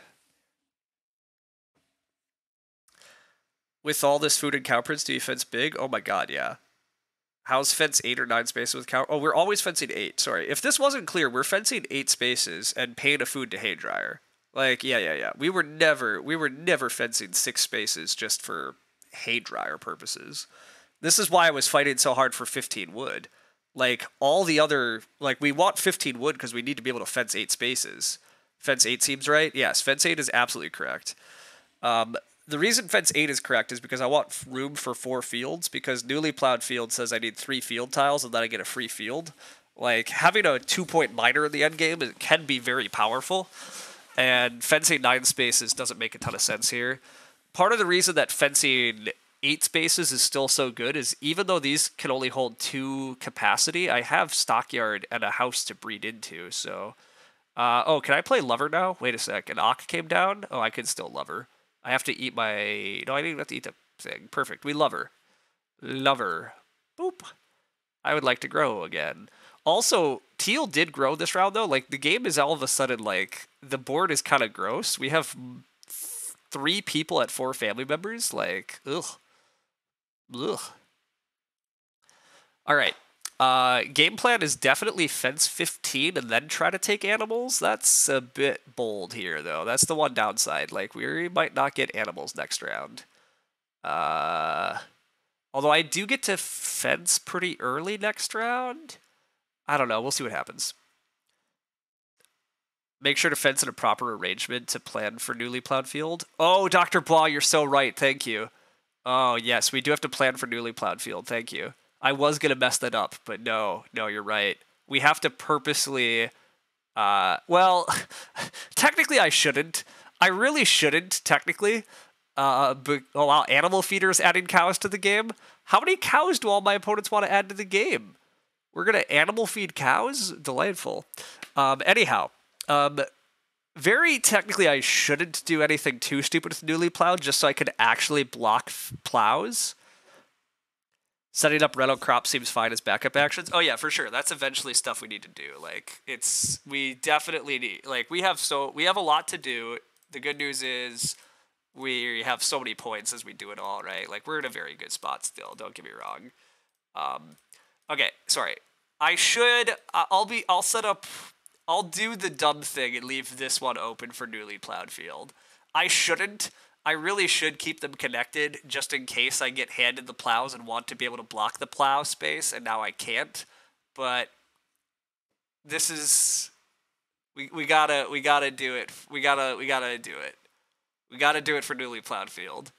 With all this food and cow prints, do you fence big? Oh my god, yeah. How's fence 8 or 9 spaces with cow? Oh, we're always fencing 8. Sorry. If this wasn't clear, we're fencing 8 spaces and paying a food to hay dryer. Like, yeah. We were never fencing 6 spaces just for hay dryer purposes. This is why I was fighting so hard for 15 wood. Like, all the other... Like, we want 15 wood because we need to be able to fence 8 spaces. Fence 8 seems right? Yes, fence 8 is absolutely correct. The reason fence 8 is correct is because I want room for 4 fields, because newly plowed field says I need 3 field tiles and then I get a free field. Like, having a 2-point miner in the end game can be very powerful, and fencing 9 spaces doesn't make a ton of sense here. Part of the reason that fencing 8 spaces is still so good is even though these can only hold 2 capacity, I have stockyard and a house to breed into, so... oh, can I play lover now? Wait a sec, an Ock came down? Oh, I can still lover. I have to eat my... No, I didn't have to eat the thing. Perfect. We love her. Lover. Boop. I would like to grow again. Also, teal did grow this round, though. Like, the game is all of a sudden, like, the board is kind of gross. We have 3 people at 4 family members. Like, ugh. Ugh. All right. Game plan is definitely fence 15 and then try to take animals. That's a bit bold here, though. That's the one downside. Like, we might not get animals next round. Although I do get to fence pretty early next round. I don't know. We'll see what happens. Make sure to fence in a proper arrangement to plan for newly plowed field. Oh, Dr. Blah, you're so right. Thank you. Oh, yes, we do have to plan for newly plowed field. Thank you. I was going to mess that up, but no, you're right. We have to purposely... well, technically I shouldn't. I really shouldn't, technically. But, oh wow, animal feeders adding cows to the game? How many cows do all my opponents want to add to the game? We're going to animal feed cows? Delightful. Anyhow, very technically I shouldn't do anything too stupid with newly plowed, just so I could actually block plows. Setting up rental crop seems fine as backup actions. Oh yeah, for sure. That's eventually stuff we need to do. Like, we definitely need, like, we have a lot to do. The good news is we have so many points as we do it all, right? Like, we're in a very good spot still, don't get me wrong. Okay, sorry. I'll do the dumb thing and leave this one open for newly plowed field. I shouldn't. I really should keep them connected just in case I get handed the plows and want to be able to block the plow space, and now I can't. But this is we gotta do it. We gotta do it. We gotta do it for newly plowed field.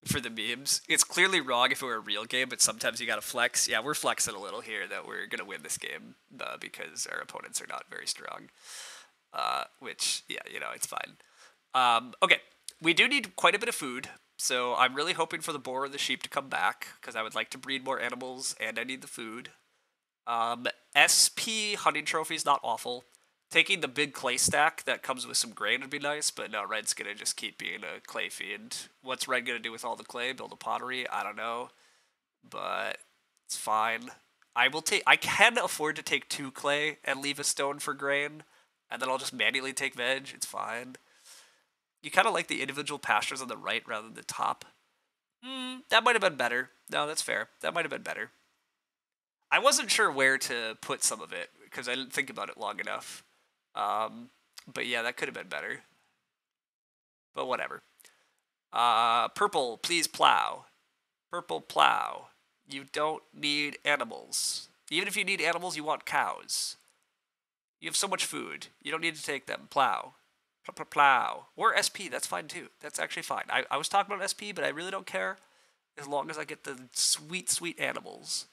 For the memes, it's clearly wrong if it were a real game, but sometimes you gotta flex. Yeah, we're flexing a little here that we're gonna win this game because our opponents are not very strong. Which, yeah, it's fine. Okay, we do need quite a bit of food, so I'm really hoping for the boar and the sheep to come back because I would like to breed more animals and I need the food. SP hunting trophy is not awful. Taking the big clay stack that comes with some grain would be nice, but no, Red's gonna just keep being a clay fiend. What's Red gonna do with all the clay? Build a pottery? I don't know, but it's fine. I can afford to take 2 clay and leave a stone for grain, and then I'll just manually take veg. It's fine. You kind of like the individual pastures on the right rather than the top. That might have been better. No, that's fair. That might have been better. I wasn't sure where to put some of it because I didn't think about it long enough. But yeah, that could have been better. But whatever. Purple, please plow. Purple, plow. You don't need animals. Even if you need animals, you want cows. You have so much food. You don't need to take them. Plow. Plow. Or SP, that's fine too. That's actually fine. I was talking about SP, but I really don't care. as long as I get the sweet, sweet animals.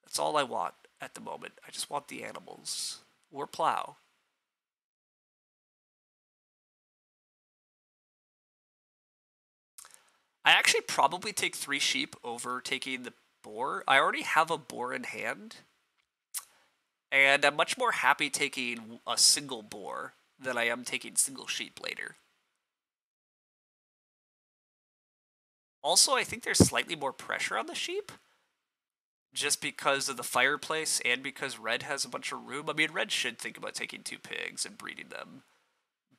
That's all I want at the moment. I just want the animals. Or plow. I actually probably take 3 sheep over taking the boar. I already have a boar in hand. And I'm much more happy taking a single boar than I am taking single sheep later. Also, I think there's slightly more pressure on the sheep. Just because of the fireplace and because Red has a bunch of room. I mean, Red should think about taking 2 pigs and breeding them.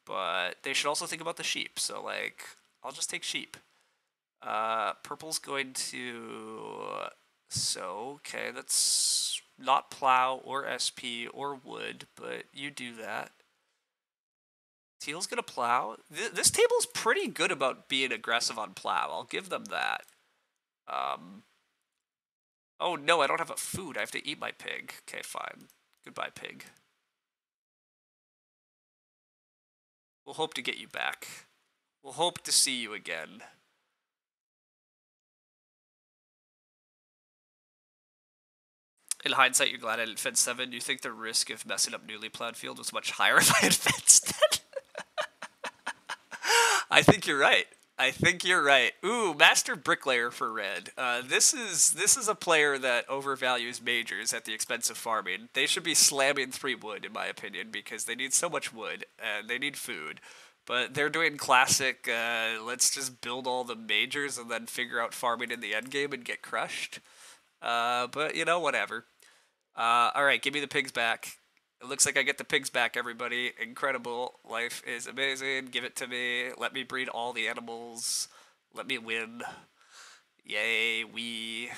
But they should also think about the sheep. So, like, I'll just take sheep. Purple's going to... So, okay, that's not plow or SP or wood, but you do that. Teal's gonna plow. This table's pretty good about being aggressive on plow. I'll give them that. Oh no, I don't have a food. I have to eat my pig. Okay, fine. Goodbye, pig. We'll hope to get you back. We'll hope to see you again. In hindsight, you're glad I didn't fence 7. You think the risk of messing up newly plowed field was much higher if I had fenced it? I think you're right. I think you're right. Ooh, Master Bricklayer for Red. This is a player that overvalues majors at the expense of farming. They should be slamming 3 wood, in my opinion, because they need so much wood, and they need food. But they're doing classic, let's just build all the majors and then figure out farming in the endgame and get crushed. But, you know, whatever. Alright, give me the pigs back. It looks like I get the pigs back, everybody. Incredible. Life is amazing. Give it to me. Let me breed all the animals. Let me win. Yay, we.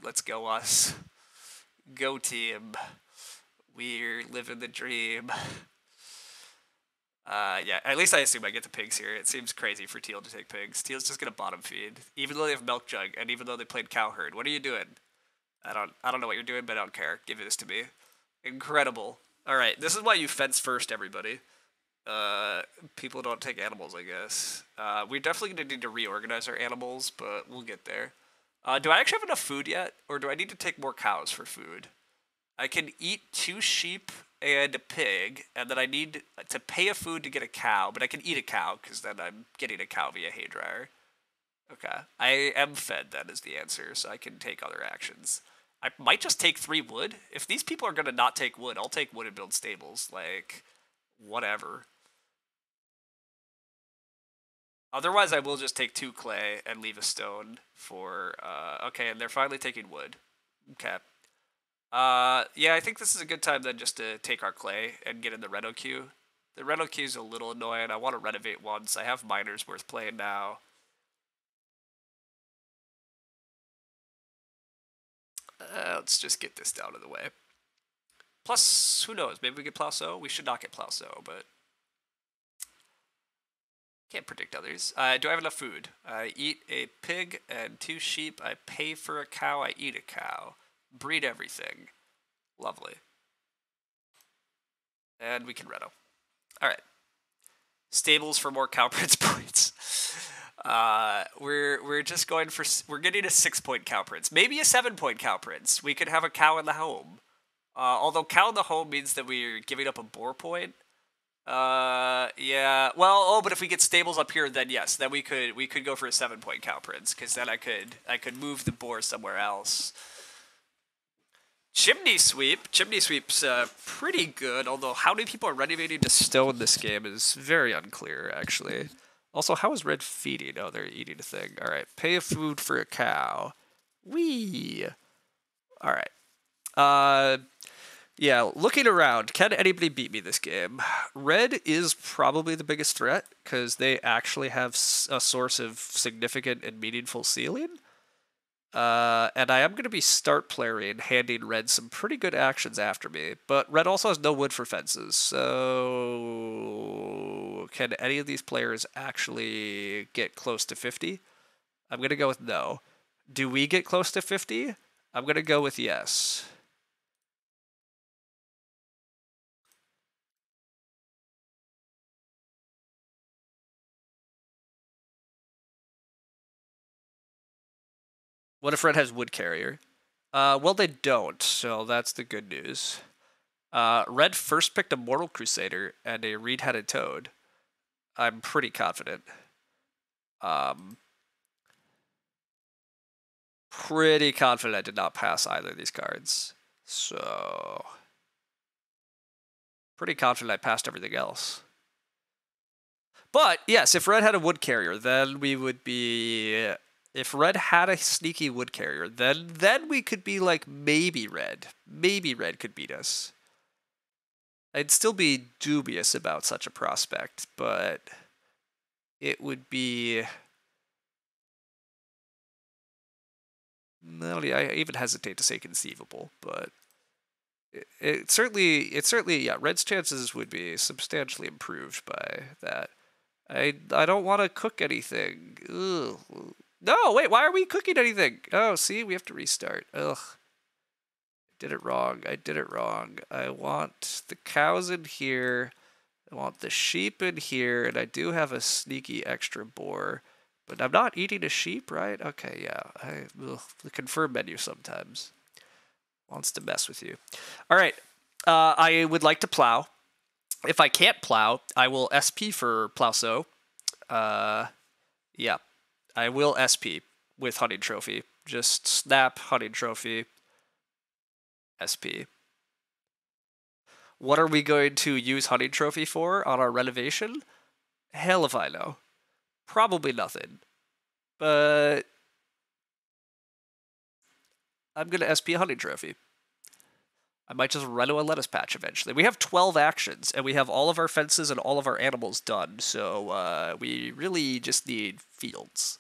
Let's go us. Go team. We're living the dream. Yeah, at least I assume I get the pigs here. It seems crazy for Teal to take pigs. Teal's just gonna bottom feed. Even though they have milk jug, and even though they played cow herd. What are you doing? I don't know what you're doing, but I don't care. Give this to me. Incredible. Alright, this is why you fence first, everybody. People don't take animals, I guess. We're definitely going to need to reorganize our animals, but we'll get there. Do I actually have enough food yet? Or do I need to take more cows for food? I can eat 2 sheep and a pig, and then I need to pay a food to get a cow, but I can eat a cow, because then I'm getting a cow via haydryer. Okay. I am fed, then, is the answer, so I can take other actions. I might just take 3 wood. If these people are going to not take wood, I'll take wood and build stables. Like, whatever. Otherwise, I will just take 2 clay and leave a stone for... okay, and they're finally taking wood. Okay. Yeah, I think this is a good time then just to take our clay and get in the reno queue. The reno queue is a little annoying. I want to renovate once. I have miners worth playing now. Let's just get this down to the way. Plus, who knows? Maybe we get plow sow? We should not get plow sow, but... Can't predict others. Do I have enough food? I eat a pig and 2 sheep. I pay for a cow. I eat a cow. Breed everything. Lovely. And we can reno. Alright. Stables for more cow prince points. We're just going for... We're getting a 6-point cow prince. Maybe a 7-point cow prince. We could have a cow in the home. Although cow in the home means that we're giving up a boar point. Yeah. Well, but if we get stables up here, then yes, then we could go for a 7-point cow prince, because then I could move the boar somewhere else. Chimney sweep. Chimney sweep's pretty good, although how many people are renovating to stone this game is very unclear, actually. Also, how is red feeding? Oh, they're eating a thing. All right, pay a food for a cow. Wee. All right. Yeah, looking around, can anybody beat me this game? Red is probably the biggest threat, because they actually have a source of significant and meaningful ceiling. And I am going to be start playing, handing Red some pretty good actions after me. But Red also has no wood for fences, so... Can any of these players actually get close to 50? I'm going to go with no. Do we get close to 50? I'm going to go with yes. What if red has wood carrier? Well, they don't, so that's the good news. Red first picked a Mortal Crusader and a reed-headed toad. I'm pretty confident. Pretty confident I did not pass either of these cards. So, pretty confident I passed everything else. But, yes, if red had a wood carrier, then we would be... If red had a sneaky wood carrier, then we could be like, maybe red. Maybe red could beat us. I'd still be dubious about such a prospect, but it would be... I even hesitate to say conceivable, but it certainly, yeah, red's chances would be substantially improved by that. I don't want to cook anything. Ugh. No, wait, why are we cooking anything? Oh, see, we have to restart. Ugh. I did it wrong. I want the cows in here. I want the sheep in here, and I do have a sneaky extra boar. But I'm not eating a sheep, right? Okay, yeah. The confirm menu sometimes wants to mess with you. All right. I would like to plow. If I can't plow, I will SP for Plowso. Yeah. I will SP with Hunting Trophy. Just snap Hunting Trophy. SP. What are we going to use Hunting Trophy for on our renovation? Hell if I know. Probably nothing. But I'm going to SP a Hunting Trophy. I might just reno a lettuce patch eventually. We have 12 actions, and we have all of our fences and all of our animals done, so we really just need fields.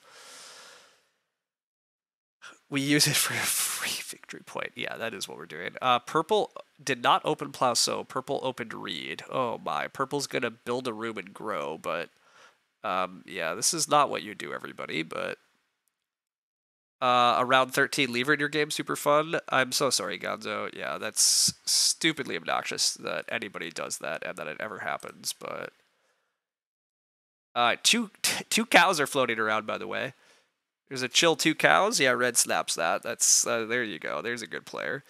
We use it for a free victory point. Yeah, that is what we're doing. Purple did not open plow, so purple opened reed. Oh my, purple's going to build a room and grow, but yeah, this is not what you do, everybody, but around 13 lever in your game, super fun. I'm so sorry, Gonzo. Yeah, that's stupidly obnoxious that anybody does that and that it ever happens, but... two cows are floating around, by the way. There's a chill 2 cows. Yeah, red snaps that. That's there you go. There's a good player.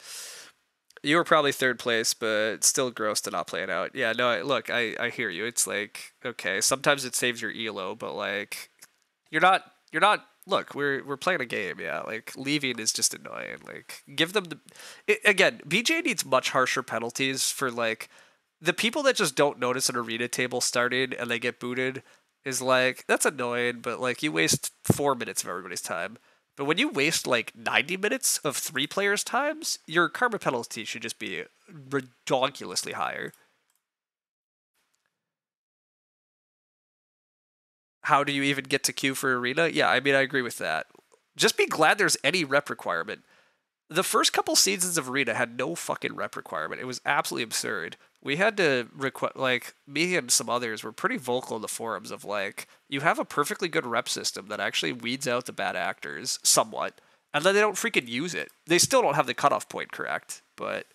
You were probably third place, but still gross to not play it out. Yeah, no, look, I hear you. It's like, okay, sometimes it saves your elo, but like, you're not. Look, we're playing a game. Yeah, like leaving is just annoying. Like, give them again. BJ needs much harsher penalties for like the people that just don't notice an arena table started and they get booted. Is like, that's annoying, but like you waste 4 minutes of everybody's time. But when you waste like 90 minutes of 3 players' times, your karma penalty should just be redonkulously higher. How do you even get to queue for arena? Yeah, I mean, I agree with that. Just be glad there's any rep requirement. The first couple seasons of arena had no fucking rep requirement. It was absolutely absurd. We had to like, me and some others were pretty vocal in the forums of like, you have a perfectly good rep system that actually weeds out the bad actors somewhat, and then they don't freaking use it. They still don't have the cutoff point correct, but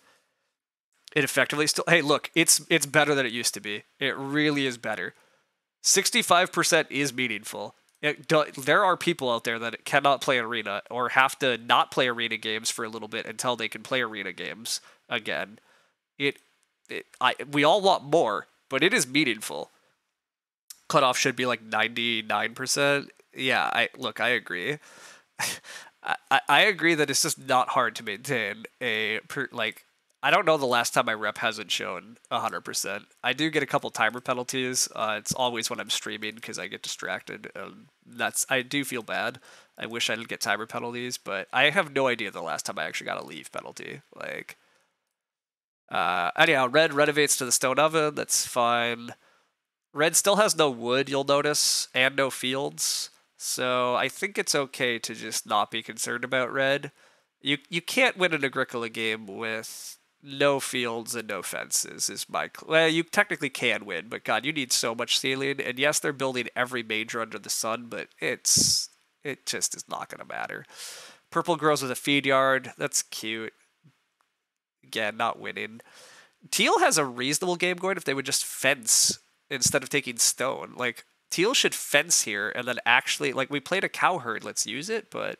it effectively still... Hey, look, it's better than it used to be. It really is better. 65% is meaningful. There are people out there that cannot play arena or have to not play arena games for a little bit until they can play arena games again. We all want more, but it is meaningful. Cutoff should be like 99%. Yeah, I agree. I agree that it's just not hard to maintain I don't know the last time my rep hasn't shown 100%. I do get a couple timer penalties. It's always when I'm streaming because I get distracted. I do feel bad. I wish I didn't get timer penalties, but I have no idea the last time I actually got a leave penalty. Like, anyhow, red renovates to the stone oven. That's fine. Red still has no wood, you'll notice, and no fields. So I think it's okay to just not be concerned about red. You can't win an Agricola game with no fields and no fences is well, you technically can win, but God, you need so much ceiling. And yes, they're building every major under the sun, but it just is not going to matter. Purple grows with a feed yard. That's cute. Again, not winning. Teal has a reasonable game going if they would just fence instead of taking stone. Like, Teal should fence here and then actually, like, we played a cow herd. Let's use it, but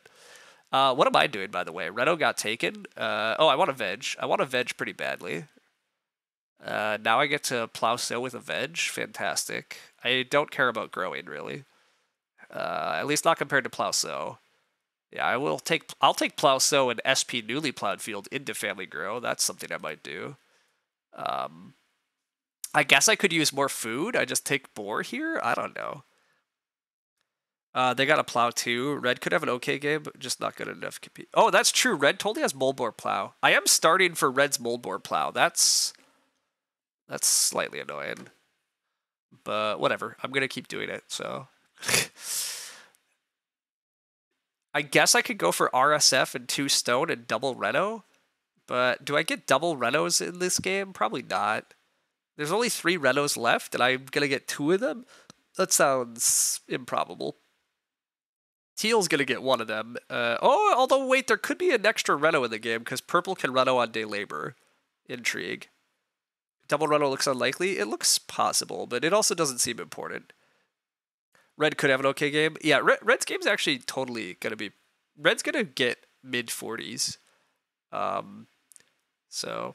What am I doing, by the way? Reno got taken. Oh, I want a veg. I want a veg pretty badly. Now I get to plow sow with a veg. Fantastic. I don't care about growing, really. At least not compared to plow sow. Yeah, I'll take plow sow and SP newly plowed field into family grow. That's something I might do. I guess I could use more food. I just take boar here? I don't know. They got a plow too. Red could have an okay game, but just not good enough to compete. Oh, that's true. Red totally has mold boar plow. I am starting for Red's mold boar plow. That's slightly annoying. But whatever. I'm going to keep doing it, so. I guess I could go for RSF and 2 stone and double Reno. But do I get double Renos in this game? Probably not. There's only 3 Renos left, and I'm going to get 2 of them? That sounds improbable. Teal's going to get 1 of them. Although, wait, there could be an extra Reno in the game, because purple can Reno on day labor. Intrigue. Double Reno looks unlikely. It looks possible, but it also doesn't seem important. Red could have an okay game. Yeah, Red's game's actually totally going to be... Red's going to get mid-40s. So...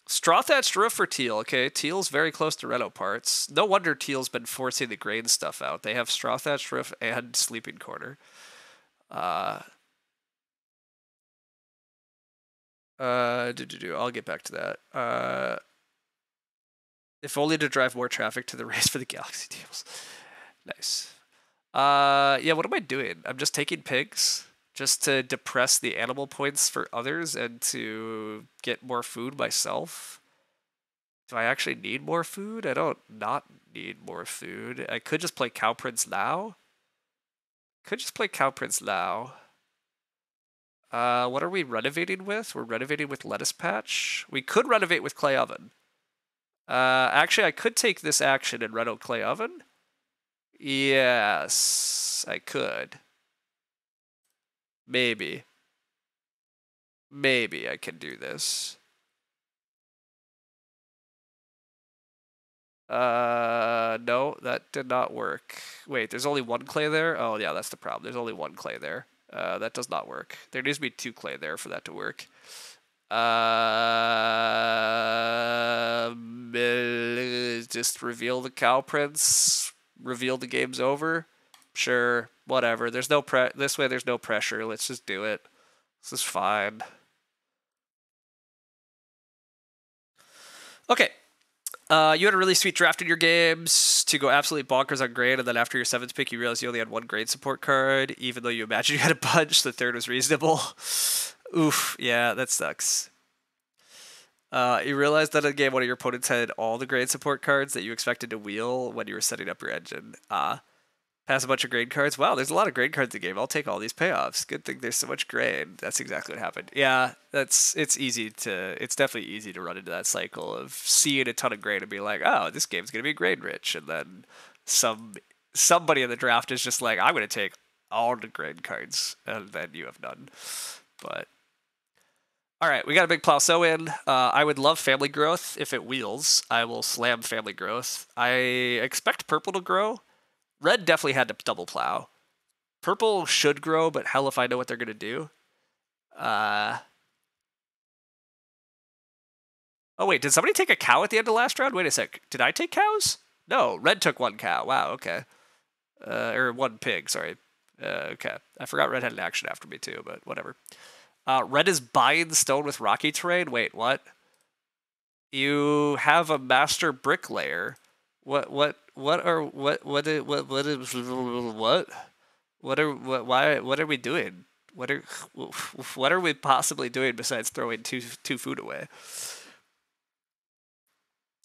Straw thatched roof for Teal. Okay, Teal's very close to Reno parts. No wonder Teal's been forcing the grain stuff out. They have straw thatched roof and sleeping corner. I'll get back to that. If only to drive more traffic to the race for the Galaxy teams. Nice. Yeah, what am I doing? I'm just taking pigs just to depress the animal points for others and to get more food myself. Do I actually need more food? I don't not need more food. I could just play Cow Prince now. What are we renovating with? We're renovating with lettuce patch. We could renovate with clay oven. Actually, I could take this action and reno clay oven. Yes, I could. Maybe I can do this. No, that did not work. Wait, there's only 1 clay there? Oh, yeah, that's the problem. There's only 1 clay there. That does not work. There needs to be 2 clay there for that to work. Just reveal the Cow Prince. Reveal the game's over. Sure, whatever. There's no this way there's no pressure. Let's just do it. This is fine. Okay. You had a really sweet draft in your games to go absolutely bonkers on grain, and then after your 7th pick, you realized you only had 1 grain support card, even though you imagined you had a bunch. The 3rd was reasonable. Oof, yeah, that sucks. You realized that in the game, one of your opponents had all the grain support cards that you expected to wheel when you were setting up your engine. Pass a bunch of grain cards. Wow, there's a lot of grain cards in the game. I'll take all these payoffs. Good thing there's so much grain. That's exactly what happened. Yeah, it's definitely easy to run into that cycle of seeing a ton of grain and be like, oh, this game's gonna be grain rich, and then somebody in the draft is just like, I'm gonna take all the grain cards, and then you have none. But all right, we got a big plow sow in. I would love family growth if it wheels. I will slam family growth. I expect purple to grow. Red definitely had to double plow. Purple should grow, but hell if I know what they're going to do. Oh, wait, did somebody take a cow at the end of last round? Wait a sec. Did I take cows? No, Red took 1 cow. Wow, okay. Or 1 pig, sorry. Okay. I forgot Red had an action after me too, but whatever. Red is buying stone with rocky terrain. Wait, what? You have a master bricklayer. Why are we doing? What are we possibly doing besides throwing two food away?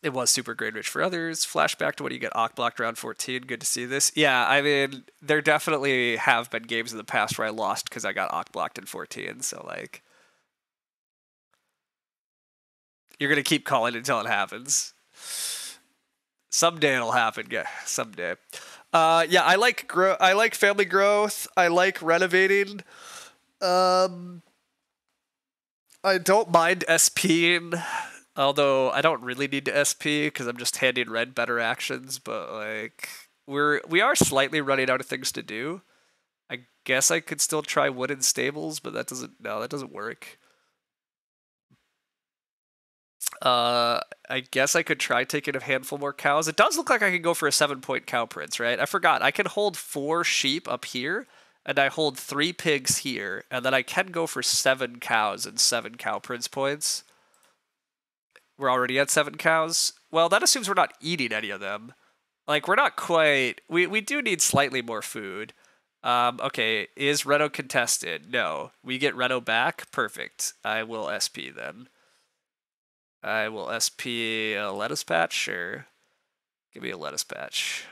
It was super grain rich for others. Flashback to when you get Ock blocked around 14. Good to see this. Yeah, I mean, there definitely have been games in the past where I lost because I got Ock blocked in 14. So, like, you're going to keep calling until it happens. Someday it'll happen. Yeah, someday. Yeah, I like family growth. I like renovating. I don't mind SPing. Although I don't really need to SP because I'm just handing Red better actions, but like we are slightly running out of things to do. I guess I could still try wooden stables, but that doesn't work. I guess I could try taking a handful more cows. It does look like I can go for a 7-point cow prince, right? I forgot. I can hold 4 sheep up here, and I hold 3 pigs here, and then I can go for 7 cows and 7 cow prince points. We're already at 7 cows. Well, that assumes we're not eating any of them. Like, we're not quite... We do need slightly more food. Okay, is Reno contested? No. We get Reno back? Perfect. I will SP then. I will SP a lettuce patch, sure. Give me a lettuce patch.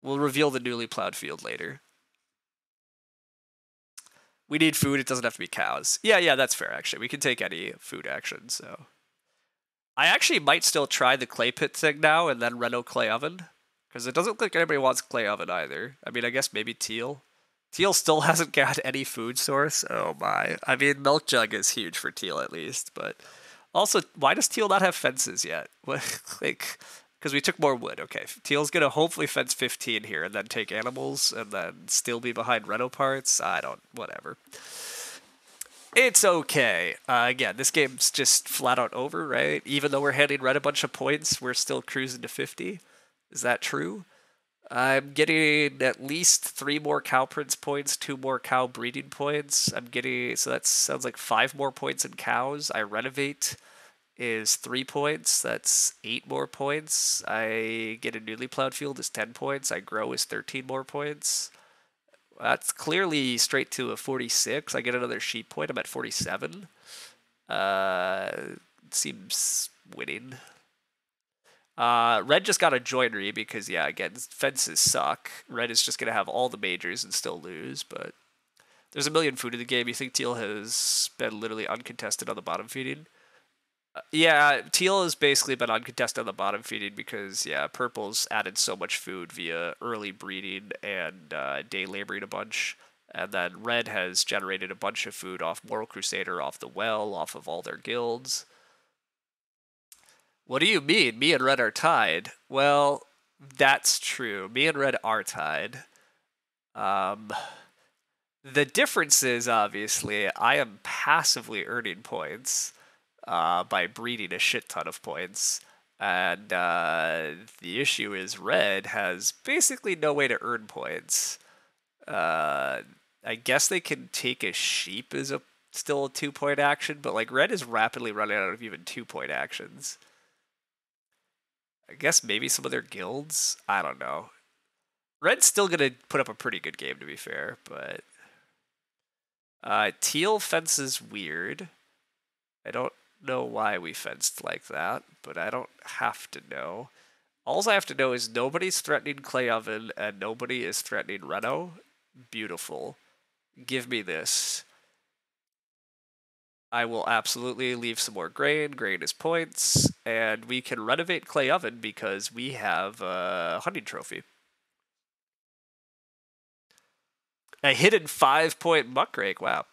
We'll reveal the newly plowed field later. We need food, it doesn't have to be cows. Yeah, that's fair, actually. We can take any food action, so... I actually might still try the clay pit thing now and then Reno clay oven. Because it doesn't look like anybody wants clay oven either. I mean, I guess maybe teal. Teal still hasn't got any food source. Oh my. I mean, milk jug is huge for teal at least, but... Also, why does teal not have fences yet? Like, because we took more wood. Okay, teal's gonna hopefully fence 15 here and then take animals and then still be behind Reno parts. Whatever. It's okay. Again, this game's just flat out over, right? Even though we're handing Red a bunch of points, we're still cruising to 50. Is that true? I'm getting at least 3 more cow prince points, 2 more cow breeding points. So that sounds like 5 more points in cows. I renovate is 3 points. That's 8 more points. I get a newly plowed field is 10 points. I grow is 13 more points. That's clearly straight to a 46. I get another sheep point. I'm at 47. Seems winning. Red just got a joinery because, yeah, again, fences suck. Red is just going to have all the majors and still lose, but there's a million food in the game. You think Teal has been literally uncontested on the bottom feeding? Yeah, Teal has basically been uncontested on the bottom feeding because, yeah, Purple's added so much food via early breeding and day laboring a bunch. And then Red has generated a bunch of food off Moral Crusader, off the well, off of all their guilds. What do you mean? Me and Red are tied. Well, that's true. Me and Red are tied. The difference is, obviously, I am passively earning points by breeding a shit ton of points. And the issue is Red has basically no way to earn points. I guess they can take a sheep as still a 2-point action, but like Red is rapidly running out of even 2-point actions. I guess maybe some of their guilds? I don't know. Red's still going to put up a pretty good game, to be fair, but... Teal fence is weird. I don't know why we fenced like that, but I don't have to know. All I have to know is nobody's threatening Clay Oven and nobody is threatening Reno. Beautiful. Give me this. I will absolutely leave some more grain. Grain is points. And we can renovate Clay Oven because we have a hunting trophy. A hidden 5-point muckrake. Wow.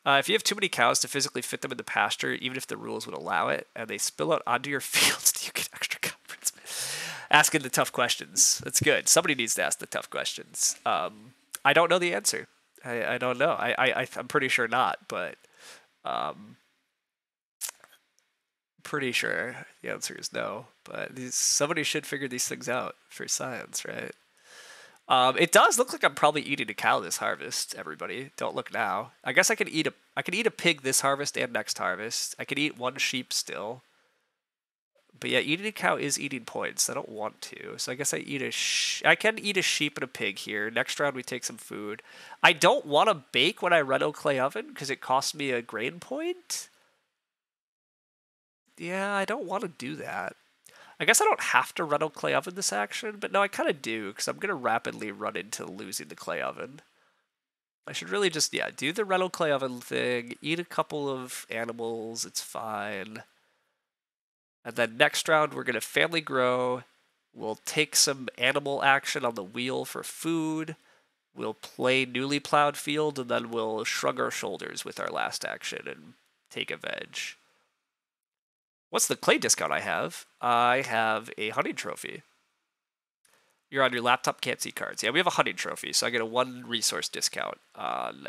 If you have too many cows to physically fit them in the pasture, even if the rules would allow it, and they spill out onto your fields, do you get extra comforts? Asking the tough questions. That's good. Somebody needs to ask the tough questions. I don't know the answer. I don't know. I'm pretty sure not, but... pretty sure the answer is no, but somebody should figure these things out for science, right? It does look like I'm probably eating a cow this harvest. Everybody, don't look now. I guess I could eat a pig this harvest and next harvest. I could eat 1 sheep still, but yeah, eating a cow is eating points. I don't want to, so I guess I can eat a sheep and a pig here. Next round we take some food. I don't want to bake when I reno clay oven because it costs me a grain point. Yeah, I don't want to do that. I guess I don't have to run a clay oven this action, but no, I kind of do, because I'm going to rapidly run into losing the clay oven. I should really just, yeah, do the rental clay oven thing, eat a couple of animals, it's fine. And then next round, we're going to family grow. We'll take some animal action on the wheel for food. We'll play newly plowed field, and then we'll shrug our shoulders with our last action and take a veg. What's the clay discount I have? I have a hunting trophy. You're on your laptop, can't see cards. Yeah, we have a hunting trophy, so I get a 1 resource discount on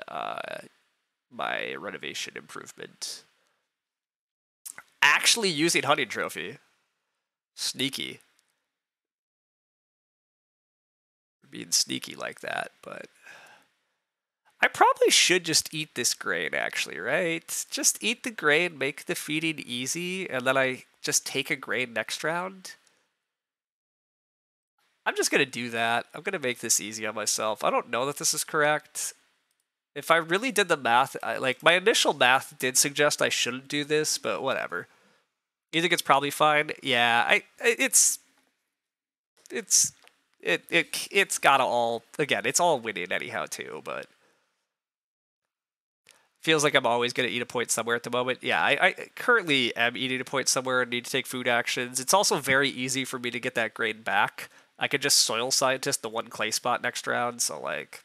my renovation improvement. Actually using hunting trophy. Sneaky. Being sneaky like that, but I probably should just eat this grain, actually, right? Just eat the grain, make the feeding easy, and then I just take a grain next round. I'm just going to do that. I'm going to make this easy on myself. I don't know that this is correct. If I really did the math, like my initial math did suggest I shouldn't do this, but whatever. You think it's probably fine? Yeah, it's gotta all, again, it's all winning anyhow too, but feels like I'm always going to eat a point somewhere at the moment. Yeah, I currently am eating a point somewhere and need to take food actions. It's also very easy for me to get that grain back. I could just soil scientist the 1 clay spot next round, so like,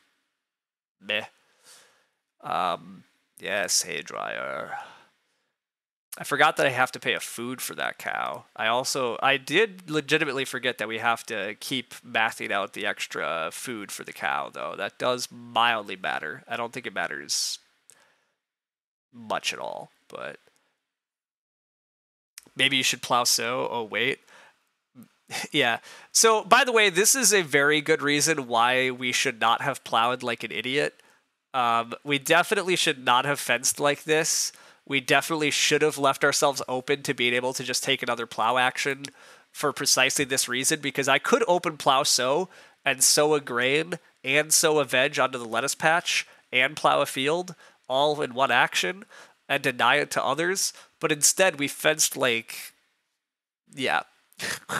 meh. Yes, hay dryer. I forgot that I have to pay a food for that cow. I did legitimately forget that we have to keep mathing out the extra food for the cow, though. That does mildly matter. I don't think it matters much at all, but maybe you should plow sow. Oh, wait. Yeah. So, by the way, this is a very good reason why we should not have plowed like an idiot. We definitely should not have fenced like this. We definitely should have left ourselves open to being able to just take another plow action for precisely this reason, because I could open plow sow and sow a grain and sow a veg onto the lettuce patch and plow a field all in one action and deny it to others. But instead, we fenced like, yeah,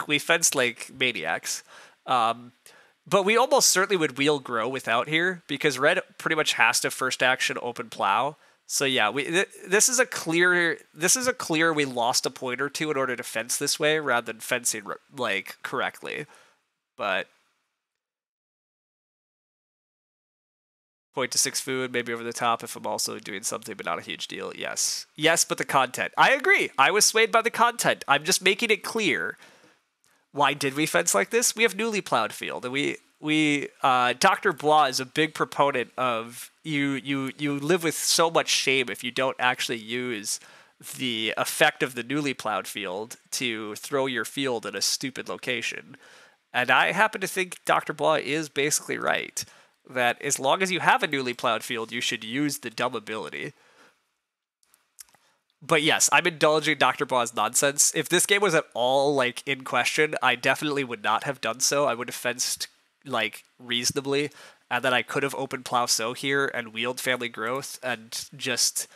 we fenced like maniacs. But we almost certainly would wheel grow without here, because red pretty much has to first action open plow. So yeah, this is a clear we lost a point or two in order to fence this way rather than fencing like correctly. But point to 6 food, maybe over the top if I'm also doing something, but not a huge deal. Yes. Yes, but the content. I agree. I was swayed by the content. I'm just making it clear. Why did we fence like this? We have newly plowed field, and we Dr. Bois is a big proponent of you live with so much shame if you don't actually use the effect of the newly plowed field to throw your field in a stupid location. And I happen to think Dr. Bois is basically right, that as long as you have a newly plowed field, you should use the dumb ability. But yes, I'm indulging Dr. Bois' nonsense. If this game was at all like in question, I definitely would not have done so. I would have fenced like reasonably, and then I could have opened plow sow here and wheeled family growth and just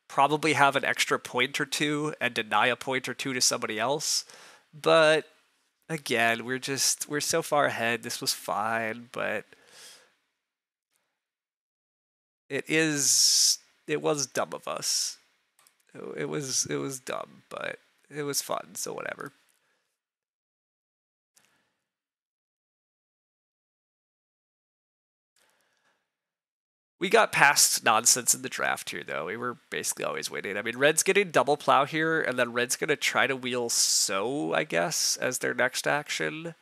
probably have an extra point or two and deny a point or two to somebody else. But again, we're so far ahead. This was fine, but it was dumb of us. It was dumb, but it was fun, so whatever. We got past nonsense in the draft here, though. We were basically always waiting. I mean, red's getting double plow here, and then red's going to try to wheel sow, I guess, as their next action.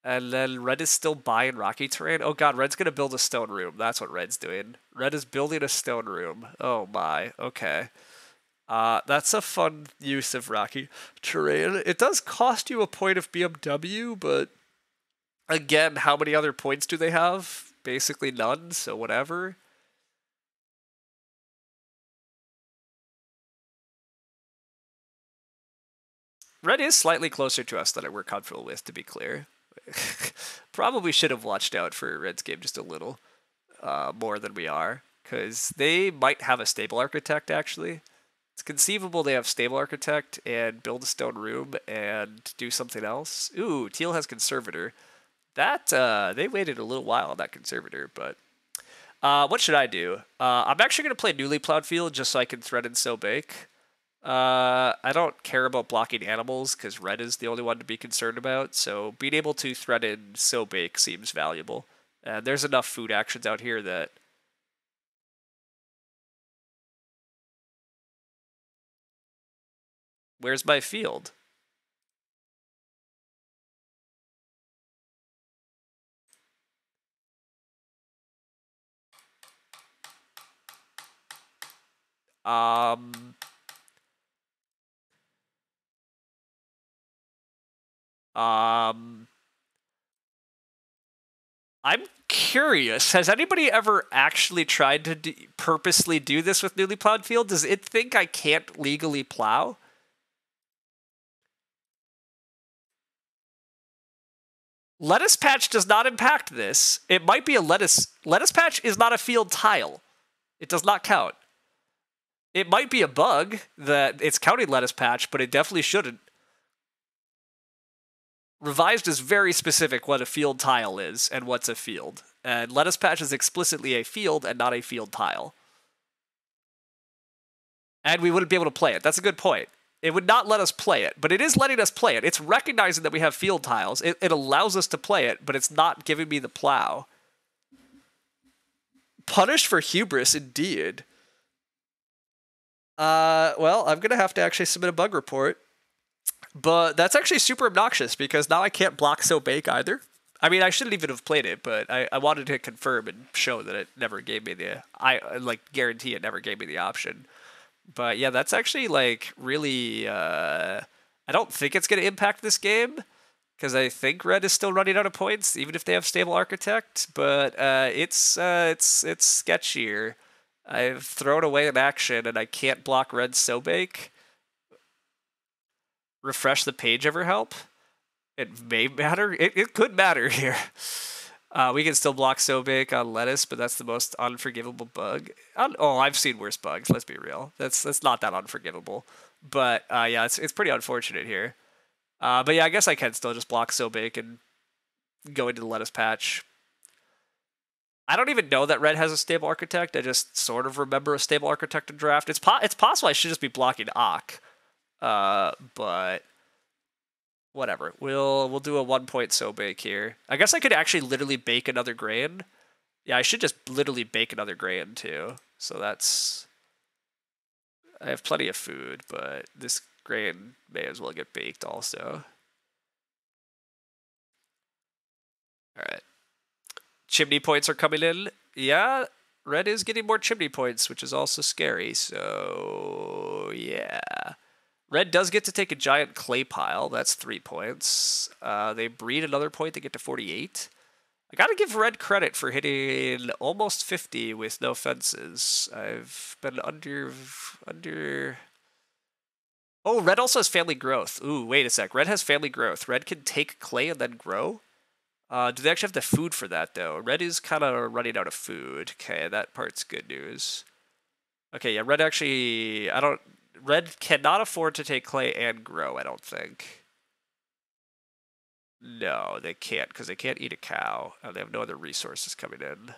And then red is still buying rocky terrain. Oh god, red's going to build a stone room. That's what red's doing. Red is building a stone room. Oh my, okay. That's a fun use of rocky terrain. It does cost you a point of BMW, but again, how many other points do they have? Basically none, so whatever. Red is slightly closer to us than we're comfortable with, to be clear. Probably should have watched out for Red's game just a little more than we are, because they might have a stable architect, actually. It's conceivable they have stable architect and build a stone room and do something else. Ooh, teal has conservator. That they waited a little while on that conservator, but what should I do? I'm actually going to play newly plowed field just so I can thread and sow bake. I don't care about blocking animals because red is the only one to be concerned about, so being able to thread and sow bake seems valuable. And there's enough food actions out here that... Where's my field? Um, I'm curious. Has anybody ever actually tried to purposely do this with newly plowed field? Does it think I can't legally plow? Lettuce patch does not impact this. It might be a lettuce patch is not a field tile. It does not count. It might be a bug that it's counting lettuce patch, but it definitely shouldn't. Revised is very specific what a field tile is and what's a field. And lettuce patch is explicitly a field and not a field tile. And we wouldn't be able to play it. That's a good point. It would not let us play it, but it is letting us play it. It's recognizing that we have field tiles. It allows us to play it, but it's not giving me the plow. Punish for hubris, indeed. Well, I'm going to have to actually submit a bug report. But that's actually super obnoxious because now I can't block so bake either. I mean, I shouldn't even have played it, but I wanted to confirm and show that it never gave me the... guarantee it never gave me the option. But yeah, that's actually, like, really... I don't think it's going to impact this game, because I think Red is still running out of points, even if they have Stable Architect, but it's sketchier. I've thrown away an action, and I can't block Red's Sobake. Refresh the page ever help? It may matter. It could matter here. We can still block Sobake on lettuce, but that's the most unforgivable bug. I've seen worse bugs. Let's be real. That's not that unforgivable. But yeah, it's pretty unfortunate here. But yeah, I guess I can still just block Sobake and go into the lettuce patch. I don't even know that Red has a Stable Architect. I just sort of remember a Stable Architect in draft. It's possible I should just be blocking Ak. But whatever. We'll do a 1 point Sobake here. I guess I could actually literally bake another grain. Yeah, I should just literally bake another grain too. So that's... I have plenty of food, but this grain may as well get baked also. Alright. Chimney points are coming in. Yeah, Red is getting more chimney points, which is also scary. So, yeah. Red does get to take a giant clay pile. That's 3 points. They breed another point. They get to 48. I gotta give Red credit for hitting almost 50 with no fences. I've been under... Oh, Red also has family growth. Ooh, wait a sec. Red has family growth. Red can take clay and then grow? Do they actually have the food for that, though? Red is kind of running out of food. Okay, that part's good news. Okay, yeah, Red actually... Red cannot afford to take clay and grow, I don't think. No, they can't, because they can't eat a cow. They have no other resources coming in.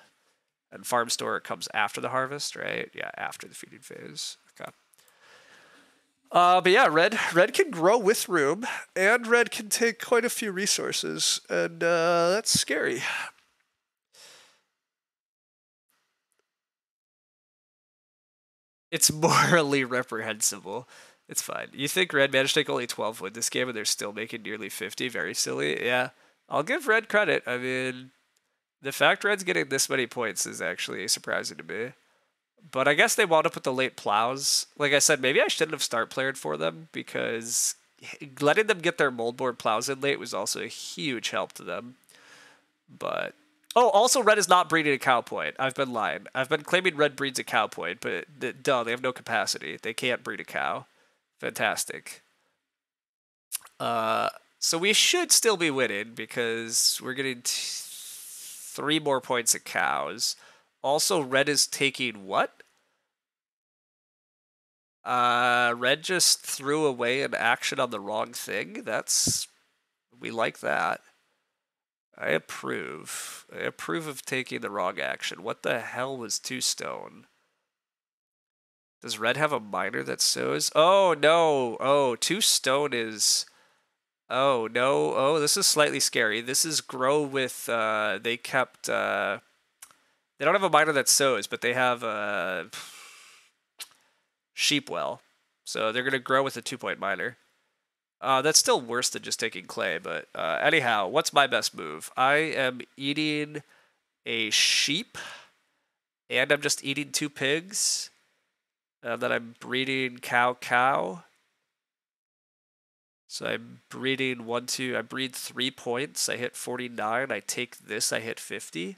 And farm store comes after the harvest, right? Yeah, after the feeding phase. Okay. But yeah, Red can grow with room, and Red can take quite a few resources, and that's scary. It's morally reprehensible. It's fine. You think Red managed to take only 12 win this game and they're still making nearly 50? Very silly. Yeah, I'll give Red credit. I mean, the fact Red's getting this many points is actually surprising to me. But I guess they wound up with the late plows. Like I said, maybe I shouldn't have start playered for them because letting them get their moldboard plows in late was also a huge help to them. But... Oh, also Red is not breeding a cow point. I've been lying. I've been claiming Red breeds a cow point, but duh, they have no capacity. They can't breed a cow. Fantastic. So we should still be winning because we're getting 3 more points at cows. Also, Red is taking what? Red just threw away an action on the wrong thing. We like that. I approve. I approve of taking the wrong action. What the hell was 2 stone? Does Red have a miner that sows? Oh, no. Oh, 2 stone is... Oh, no. Oh, this is slightly scary. This is grow with... They kept... They don't have a miner that sows, but they have a... sheep well. So they're going to grow with a 2-point miner. That's still worse than just taking clay, but anyhow, what's my best move? I am eating a sheep, and I'm just eating 2 pigs. And then I'm breeding cow. So I'm breeding 1, 2. I breed 3 points. I hit 49. I take this. I hit 50.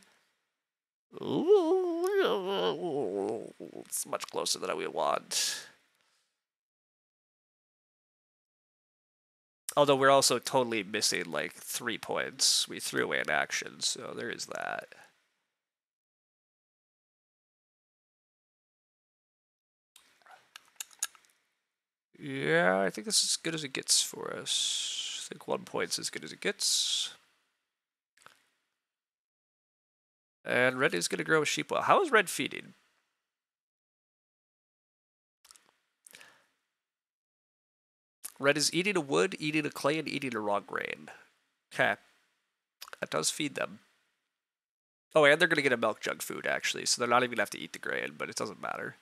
Ooh, it's much closer than we want. Although we're also totally missing like 3 points. We threw away an action, so there is that. Yeah, I think this is as good as it gets for us. I think 1 point's as good as it gets. And red is going to grow a sheep well. How is red feeding? Red is eating a wood, eating a clay, and eating a raw grain. Okay. That does feed them. Oh, and they're going to get a milk jug food, actually, so they're not even going to have to eat the grain, but it doesn't matter.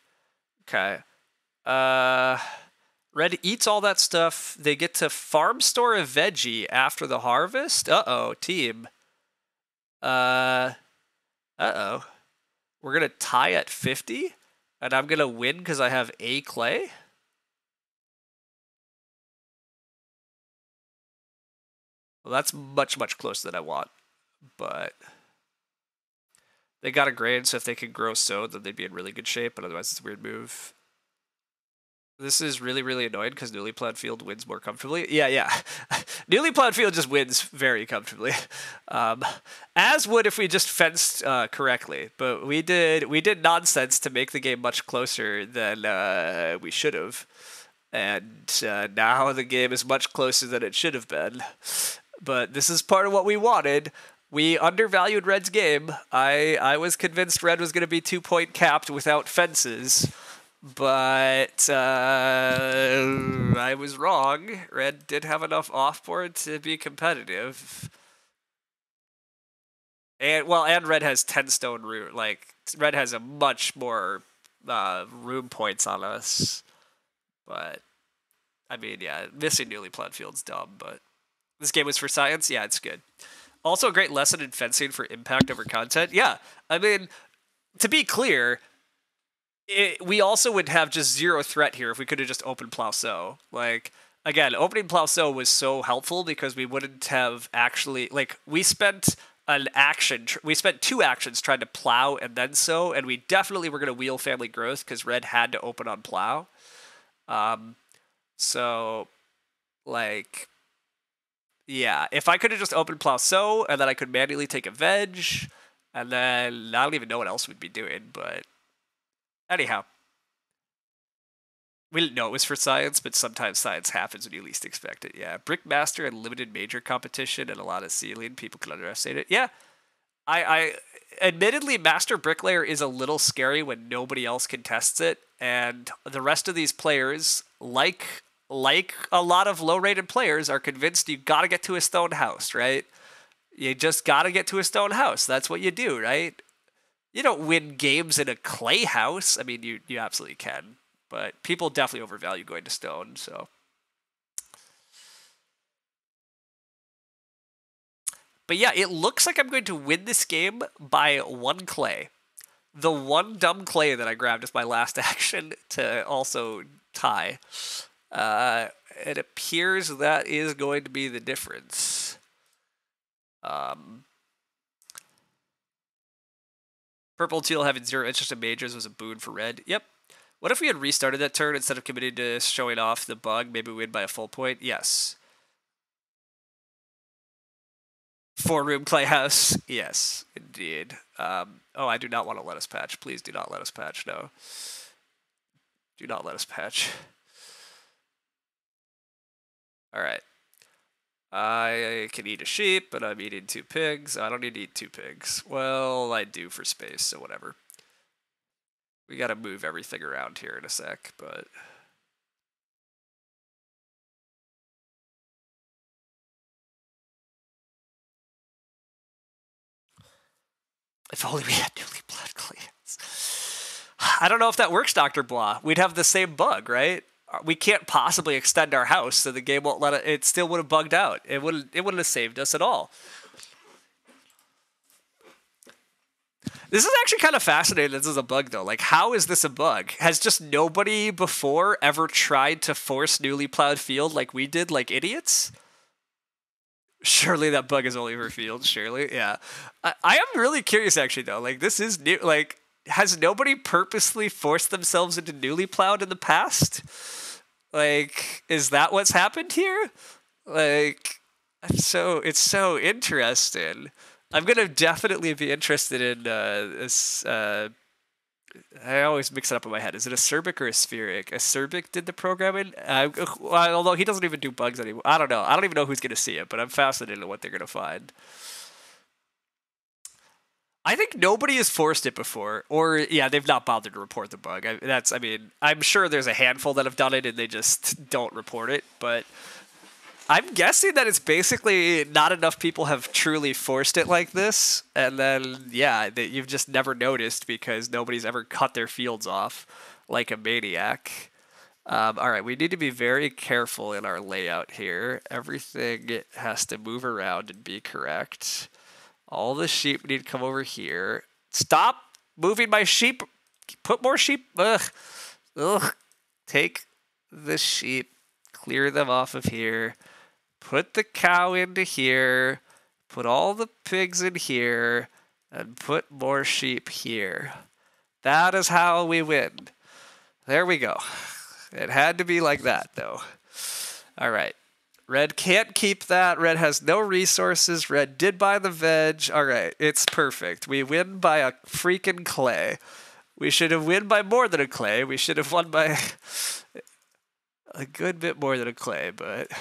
Okay. Red eats all that stuff. They get to farm store a veggie after the harvest. Uh-oh, team. Uh-oh. We're going to tie at 50, and I'm going to win because I have a clay? Well, that's much, much closer than I want, but they got a grain, so if they can grow so, then they'd be in really good shape, but otherwise it's a weird move. This is really, really annoying because newly plowed field wins more comfortably. Yeah. Newly plowed field just wins very comfortably. As would if we just fenced correctly. But we did nonsense to make the game much closer than we should have. And now the game is much closer than it should have been. But this is part of what we wanted. We undervalued Red's game. I was convinced Red was going to be 2-point capped without fences. But I was wrong. Red did have enough offboard to be competitive. And Red has 10 stone room. Like, Red has a much more room points on us. But, I mean, yeah, missing newly plowed field's dumb, but this game was for science? Yeah, it's good. Also a great lesson in fencing for impact over content. Yeah, I mean, to be clear, we also would have just zero threat here if we could have just opened plow sow. Like, again, opening plow sow was so helpful because we wouldn't have actually, like, we spent 2 actions trying to plow and then sow, and we definitely were going to wheel family growth because red had to open on plow. So, like, yeah, if I could have just opened plow sow and then I could manually take a veg, and then I don't even know what else we'd be doing, but anyhow. We didn't know it was for science, but sometimes science happens when you least expect it. Yeah, Brickmaster and limited major competition and a lot of ceiling. People can underestimate it. Yeah, I admittedly, Master Bricklayer is a little scary when nobody else contests it, and the rest of these players, like a lot of low-rated players, are convinced you got to get to a stone house, right? You just got to get to a stone house. That's what you do, right? You don't win games in a clay house. I mean, you absolutely can. But people definitely overvalue going to stone, so. But yeah, it looks like I'm going to win this game by 1 clay. The one dumb clay that I grabbed as my last action to also tie. It appears that is going to be the difference. Purple teal having 0 interest in majors was a boon for red. Yep. What if we had restarted that turn instead of committing to showing off the bug? Maybe we win by a full point? Yes. 4-room playhouse? Yes, indeed. Oh, I do not want to let us patch. Please do not let us patch, no. Do not let us patch. Alright. I can eat a sheep, but I'm eating 2 pigs. I don't need to eat 2 pigs. Well, I do for space, so whatever. We gotta move everything around here in a sec, but... If only we had newly blood clans. I don't know if that works, Dr. Blah. We'd have the same bug, right? We can't possibly extend our house, so the game won't let it. It still would have bugged out. It wouldn't have saved us at all. This is actually kind of fascinating. This is a bug, though. Like, how is this a bug? Has just nobody before ever tried to force newly plowed field like we did, like idiots? Surely that bug is only for fields, surely. Yeah. I am really curious, actually, though. Like, this is new. Like, has nobody purposely forced themselves into newly plowed in the past? Like, is that what's happened here? Like, it's so interesting. I'm gonna definitely be interested in this. I always mix it up in my head. Is it acerbic or aspheric? Acerbic did the programming, although he doesn't even do bugs anymore. I don't know. I don't even know who's gonna see it, but I'm fascinated in what they're gonna find. I think nobody has forced it before, or yeah, they've not bothered to report the bug. I mean, I'm sure there's a handful that have done it and they just don't report it, but I'm guessing that it's basically not enough people have truly forced it like this, and then, yeah, that you've just never noticed because nobody's ever cut their fields off like a maniac. All right, we need to be very careful in our layout here. Everything has to move around and be correct. All the sheep need to come over here. Stop moving my sheep. Put more sheep. Ugh. Ugh. Take the sheep. Clear them off of here. Put the cow into here. Put all the pigs in here. And put more sheep here. That is how we win. There we go. It had to be like that, though. All right. Red can't keep that. Red has no resources. Red did buy the veg. All right, it's perfect. We win by a freaking clay. We should have won by more than a clay. We should have won by a good bit more than a clay, but...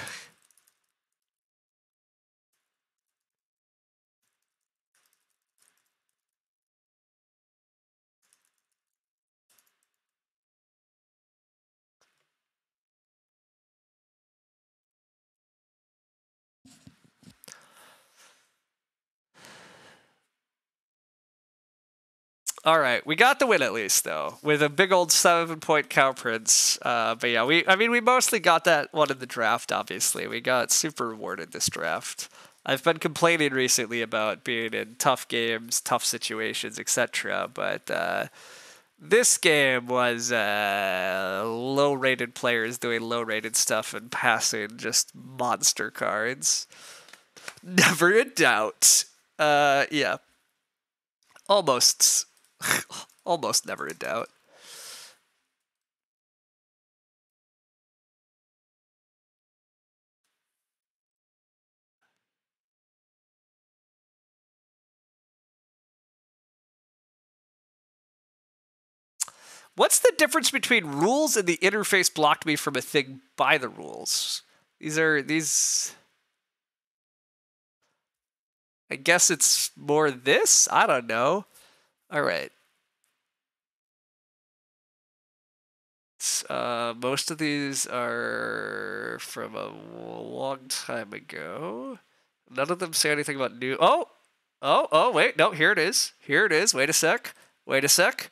All right, we got the win at least, though, with a big old 7-point cow prince. But yeah, we mostly got that one in the draft, obviously. We got super rewarded this draft. I've been complaining recently about being in tough games, tough situations, etc. But this game was low-rated players doing low-rated stuff and passing just monster cards. Never in doubt. Yeah. Almost never in doubt. What's the difference between rules and the interface blocked me from a thing by the rules? These... I guess it's more this? I don't know. All right. Most of these are from a long time ago. None of them say anything about new... Oh, wait. No, here it is. Here it is. Wait a sec. Wait a sec.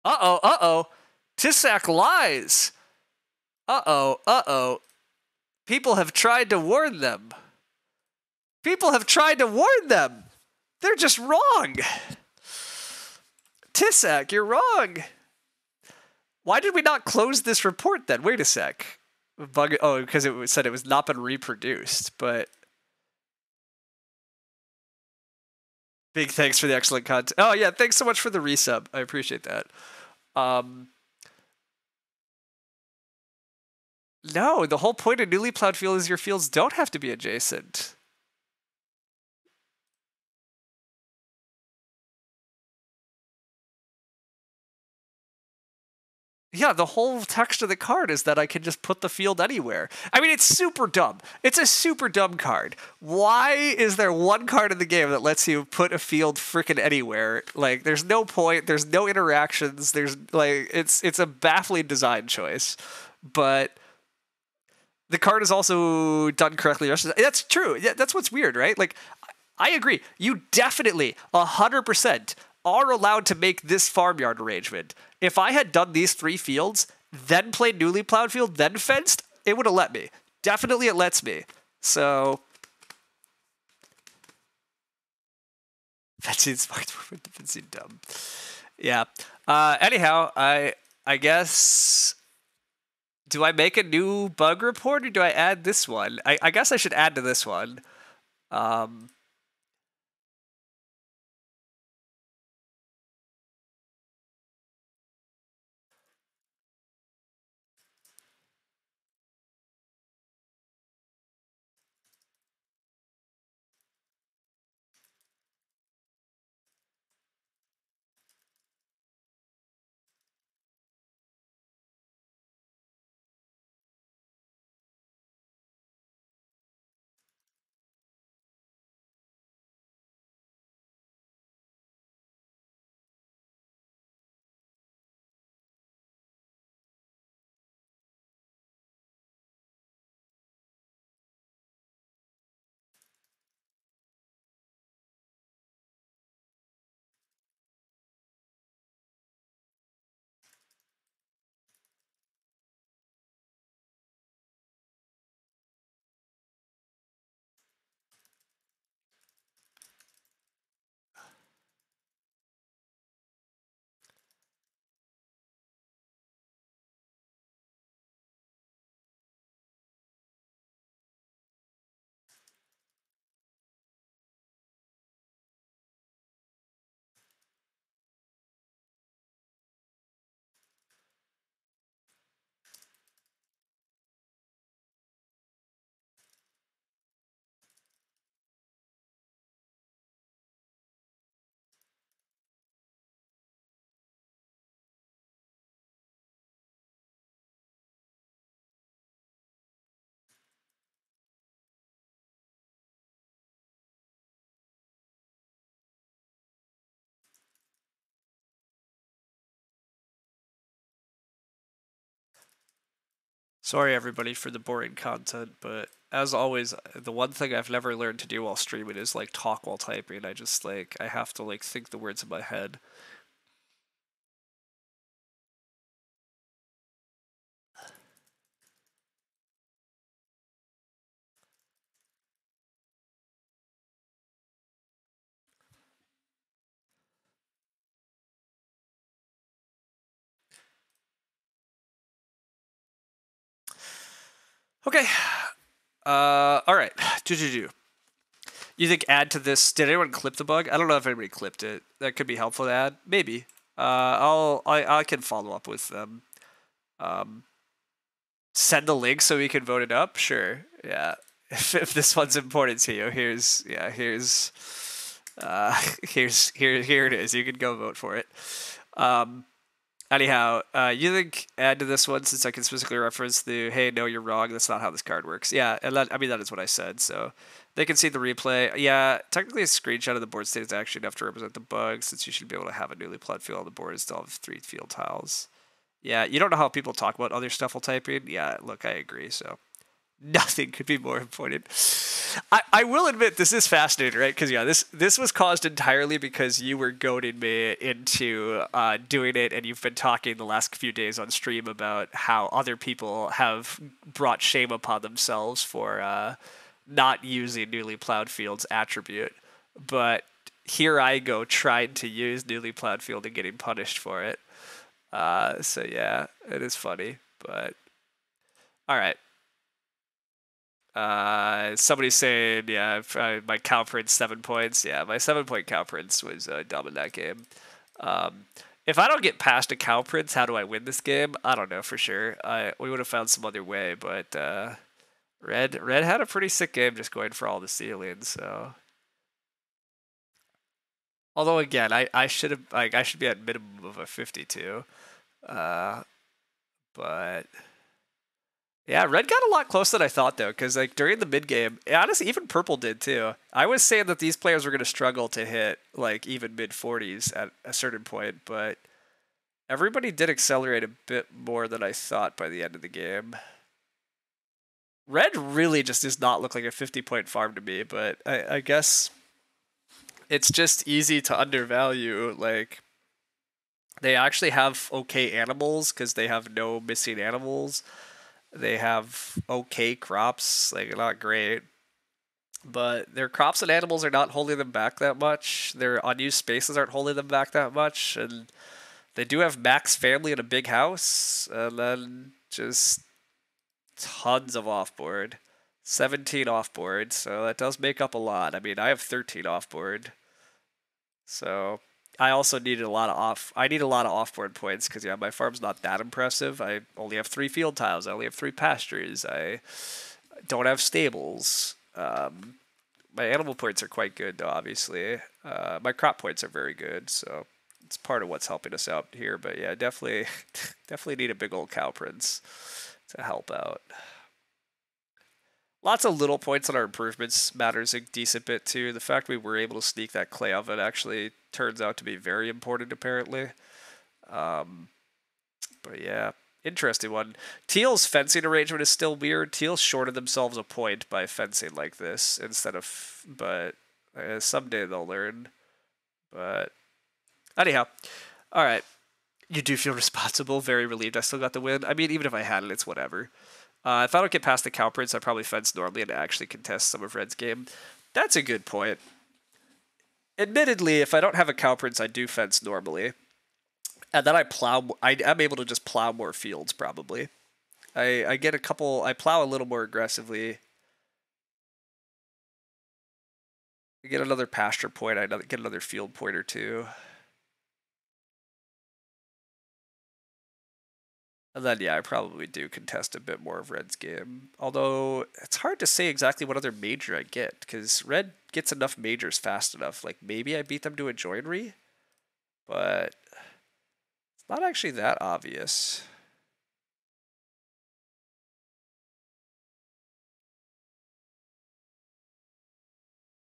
Uh-oh. Tissac lies. Uh-oh. People have tried to warn them. They're just wrong. Tissac, you're wrong. Why did we not close this report then? Wait a sec. Because it said it was not been reproduced, but... Big thanks for the excellent content. Oh, yeah, thanks so much for the resub. I appreciate that. No, the whole point of newly plowed field is your fields don't have to be adjacent. Yeah, the whole text of the card is that I can just put the field anywhere. I mean, it's super dumb. It's a super dumb card. Why is there one card in the game that lets you put a field freaking anywhere? Like, there's no point. There's no interactions. There's, like, it's a baffling design choice. But the card is also done correctly. That's true. Yeah, that's what's weird, right? Like, I agree. You definitely 100% are allowed to make this farmyard arrangement. If I had done these 3 fields, then played newly plowed field, then fenced, it would have let me. Definitely it lets me. So fencing smart, fencing dumb. Yeah. Anyhow, I guess, do I make a new bug report or do I add this one? I guess I should add to this one. Sorry, everybody, for the boring content, but as always, the one thing I've never learned to do while streaming is like talk while typing. I have to like think the words in my head. Okay. All right. You think add to this? Did anyone clip the bug? I don't know if anybody clipped it. That could be helpful to add. Maybe. I can follow up with them. Send the link so we can vote it up. Sure. Yeah. If this one's important to you, here's here it is. You can go vote for it. Anyhow, you think add to this one since I can specifically reference the hey, no, you're wrong. That's not how this card works. Yeah, and that is what I said. So they can see the replay. Yeah, technically a screenshot of the board state is actually enough to represent the bug since you should be able to have a newly plowed field on the board and still have 3 field tiles. Yeah, you don't know how people talk about other stuff while typing. Yeah, look, I agree. So nothing could be more important. I will admit this is fascinating, right? Because yeah, this was caused entirely because you were goading me into doing it, and you've been talking the last few days on stream about how other people have brought shame upon themselves for not using newly plowed fields attribute. But here I go trying to use newly plowed field and getting punished for it. So yeah, it is funny, but all right. Somebody's saying, yeah, my cow prince 7 points. Yeah, my 7-point cow prince was dumb in that game. If I don't get past a cow prince, how do I win this game? I don't know for sure. We would have found some other way, but Red had a pretty sick game just going for all the ceilings. So, although again, I should have I should be at minimum of a 52. But yeah, Red got a lot closer than I thought, though, because like during the mid game, honestly, even Purple did too. I was saying that these players were going to struggle to hit like even mid 40s at a certain point, but everybody did accelerate a bit more than I thought by the end of the game. Red really just does not look like a 50-point farm to me, but I guess it's just easy to undervalue. Like, they actually have okay animals because they have no missing animals. They have okay crops, like not great, but their crops and animals are not holding them back that much. Their unused spaces aren't holding them back that much, and they do have max family in a big house, and then just tons of offboard. 17 offboard, so that does make up a lot. I mean, I have 13 offboard, so I also needed a lot of I need a lot of offboard points because yeah, my farm's not that impressive. I only have 3 field tiles. I only have 3 pastures. I don't have stables. My animal points are quite good, though. Obviously, my crop points are very good, so it's part of what's helping us out here. But yeah, definitely, definitely need a big old cow prince to help out. Lots of little points on our improvements matters a decent bit too. The fact we were able to sneak that clay oven actually turns out to be very important, apparently. But yeah, interesting one. Teal's fencing arrangement is still weird. Teal shorted themselves a point by fencing like this instead of, but someday they'll learn. But anyhow, all right. You do feel responsible. Very relieved I still got the win. I mean, even if I hadn't, it's whatever. If I don't get past the cow prince, I probably fence normally and actually contest some of Red's game. That's a good point. Admittedly, if I don't have a cow prince, I do fence normally. And then I plow. I'm able to just plow more fields, probably. I get a couple. I plow a little more aggressively. I get another pasture point. I get another field point or two. And then, yeah, I probably do contest a bit more of Red's game. Although, it's hard to say exactly what other major I get, because Red gets enough majors fast enough. Like, maybe I beat them to a joinery, but it's not actually that obvious.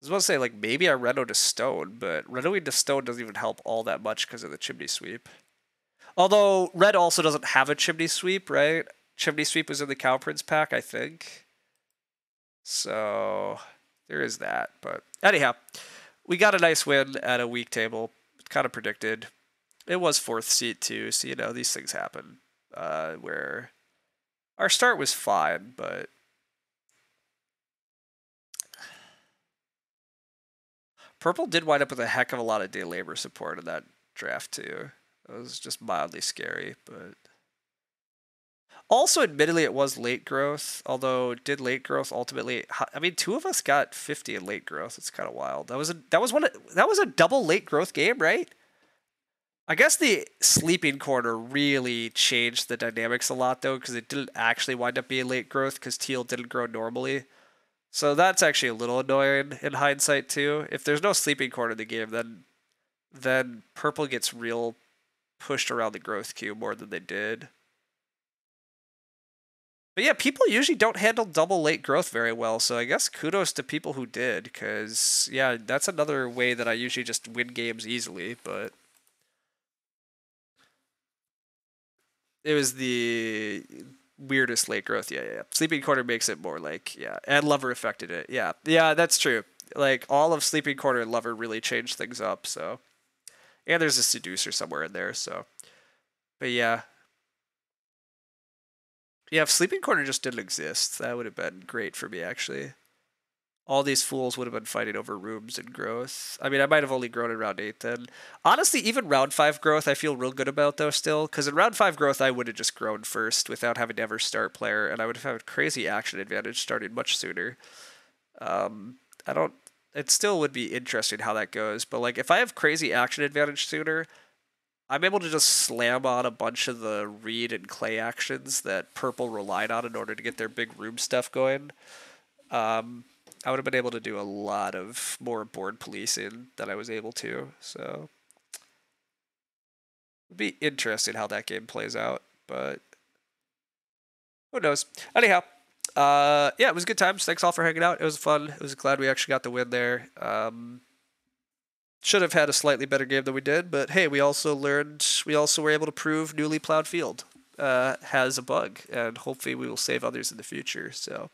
I was about to say, like, maybe I reno to stone, but renoing to stone doesn't even help all that much because of the chimney sweep. Although, Red also doesn't have a chimney sweep, right? Chimney sweep was in the Cow Prince pack, I think. So, there is that. But anyhow, we got a nice win at a weak table. Kind of predicted. It was 4th seat, too, so, you know, these things happen. Where our start was fine, but Purple did wind up with a heck of a lot of day labor support in that draft, too. It was just mildly scary, but also, admittedly, it was late growth. Although, did late growth ultimately? I mean, 2 of us got 50 in late growth. It's kind of wild. That was a double late growth game, right? I guess the sleeping corner really changed the dynamics a lot, though, because it didn't actually wind up being late growth because teal didn't grow normally. So that's actually a little annoying in hindsight too. If there's no sleeping corner in the game, then purple gets real pushed around the growth queue more than they did. But yeah, people usually don't handle double late growth very well, so I guess kudos to people who did, because yeah, that's another way that I usually just win games easily, but it was the weirdest late growth. Yeah. Sleeping Corner makes it more like, yeah, and Lover affected it. Yeah, that's true. Like, all of Sleeping Corner and Lover really changed things up, so. And there's a Seducer somewhere in there, so. But yeah. Yeah, if Sleeping Corner just didn't exist, that would have been great for me, actually. All these fools would have been fighting over rooms and growth. I mean, I might have only grown in round 8 then. Honestly, even round 5 growth I feel real good about, though, still. Because in round 5 growth, I would have just grown first without having to ever start player, and I would have had a crazy action advantage starting much sooner. I don't... It still would be interesting how that goes, but, like, if I have crazy action advantage sooner, I'm able to just slam on a bunch of the reed and clay actions that purple relied on in order to get their big room stuff going. I would have been able to do a lot of more board policing than I was able to, so it'd be interesting how that game plays out, but who knows. Anyhow, yeah, it was good times. Thanks all for hanging out. It was fun. It was glad we actually got the win there. Should have had a slightly better game than we did, but hey, we also were able to prove newly plowed field has a bug, and hopefully we will save others in the future, so.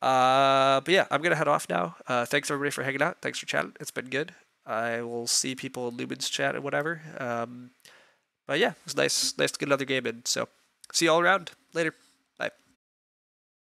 But yeah, I'm gonna head off now. Thanks everybody for hanging out. Thanks for chatting. It's been good. I will see people in Lumen's chat and whatever. But yeah, it was nice to get another game in. So see you all around later.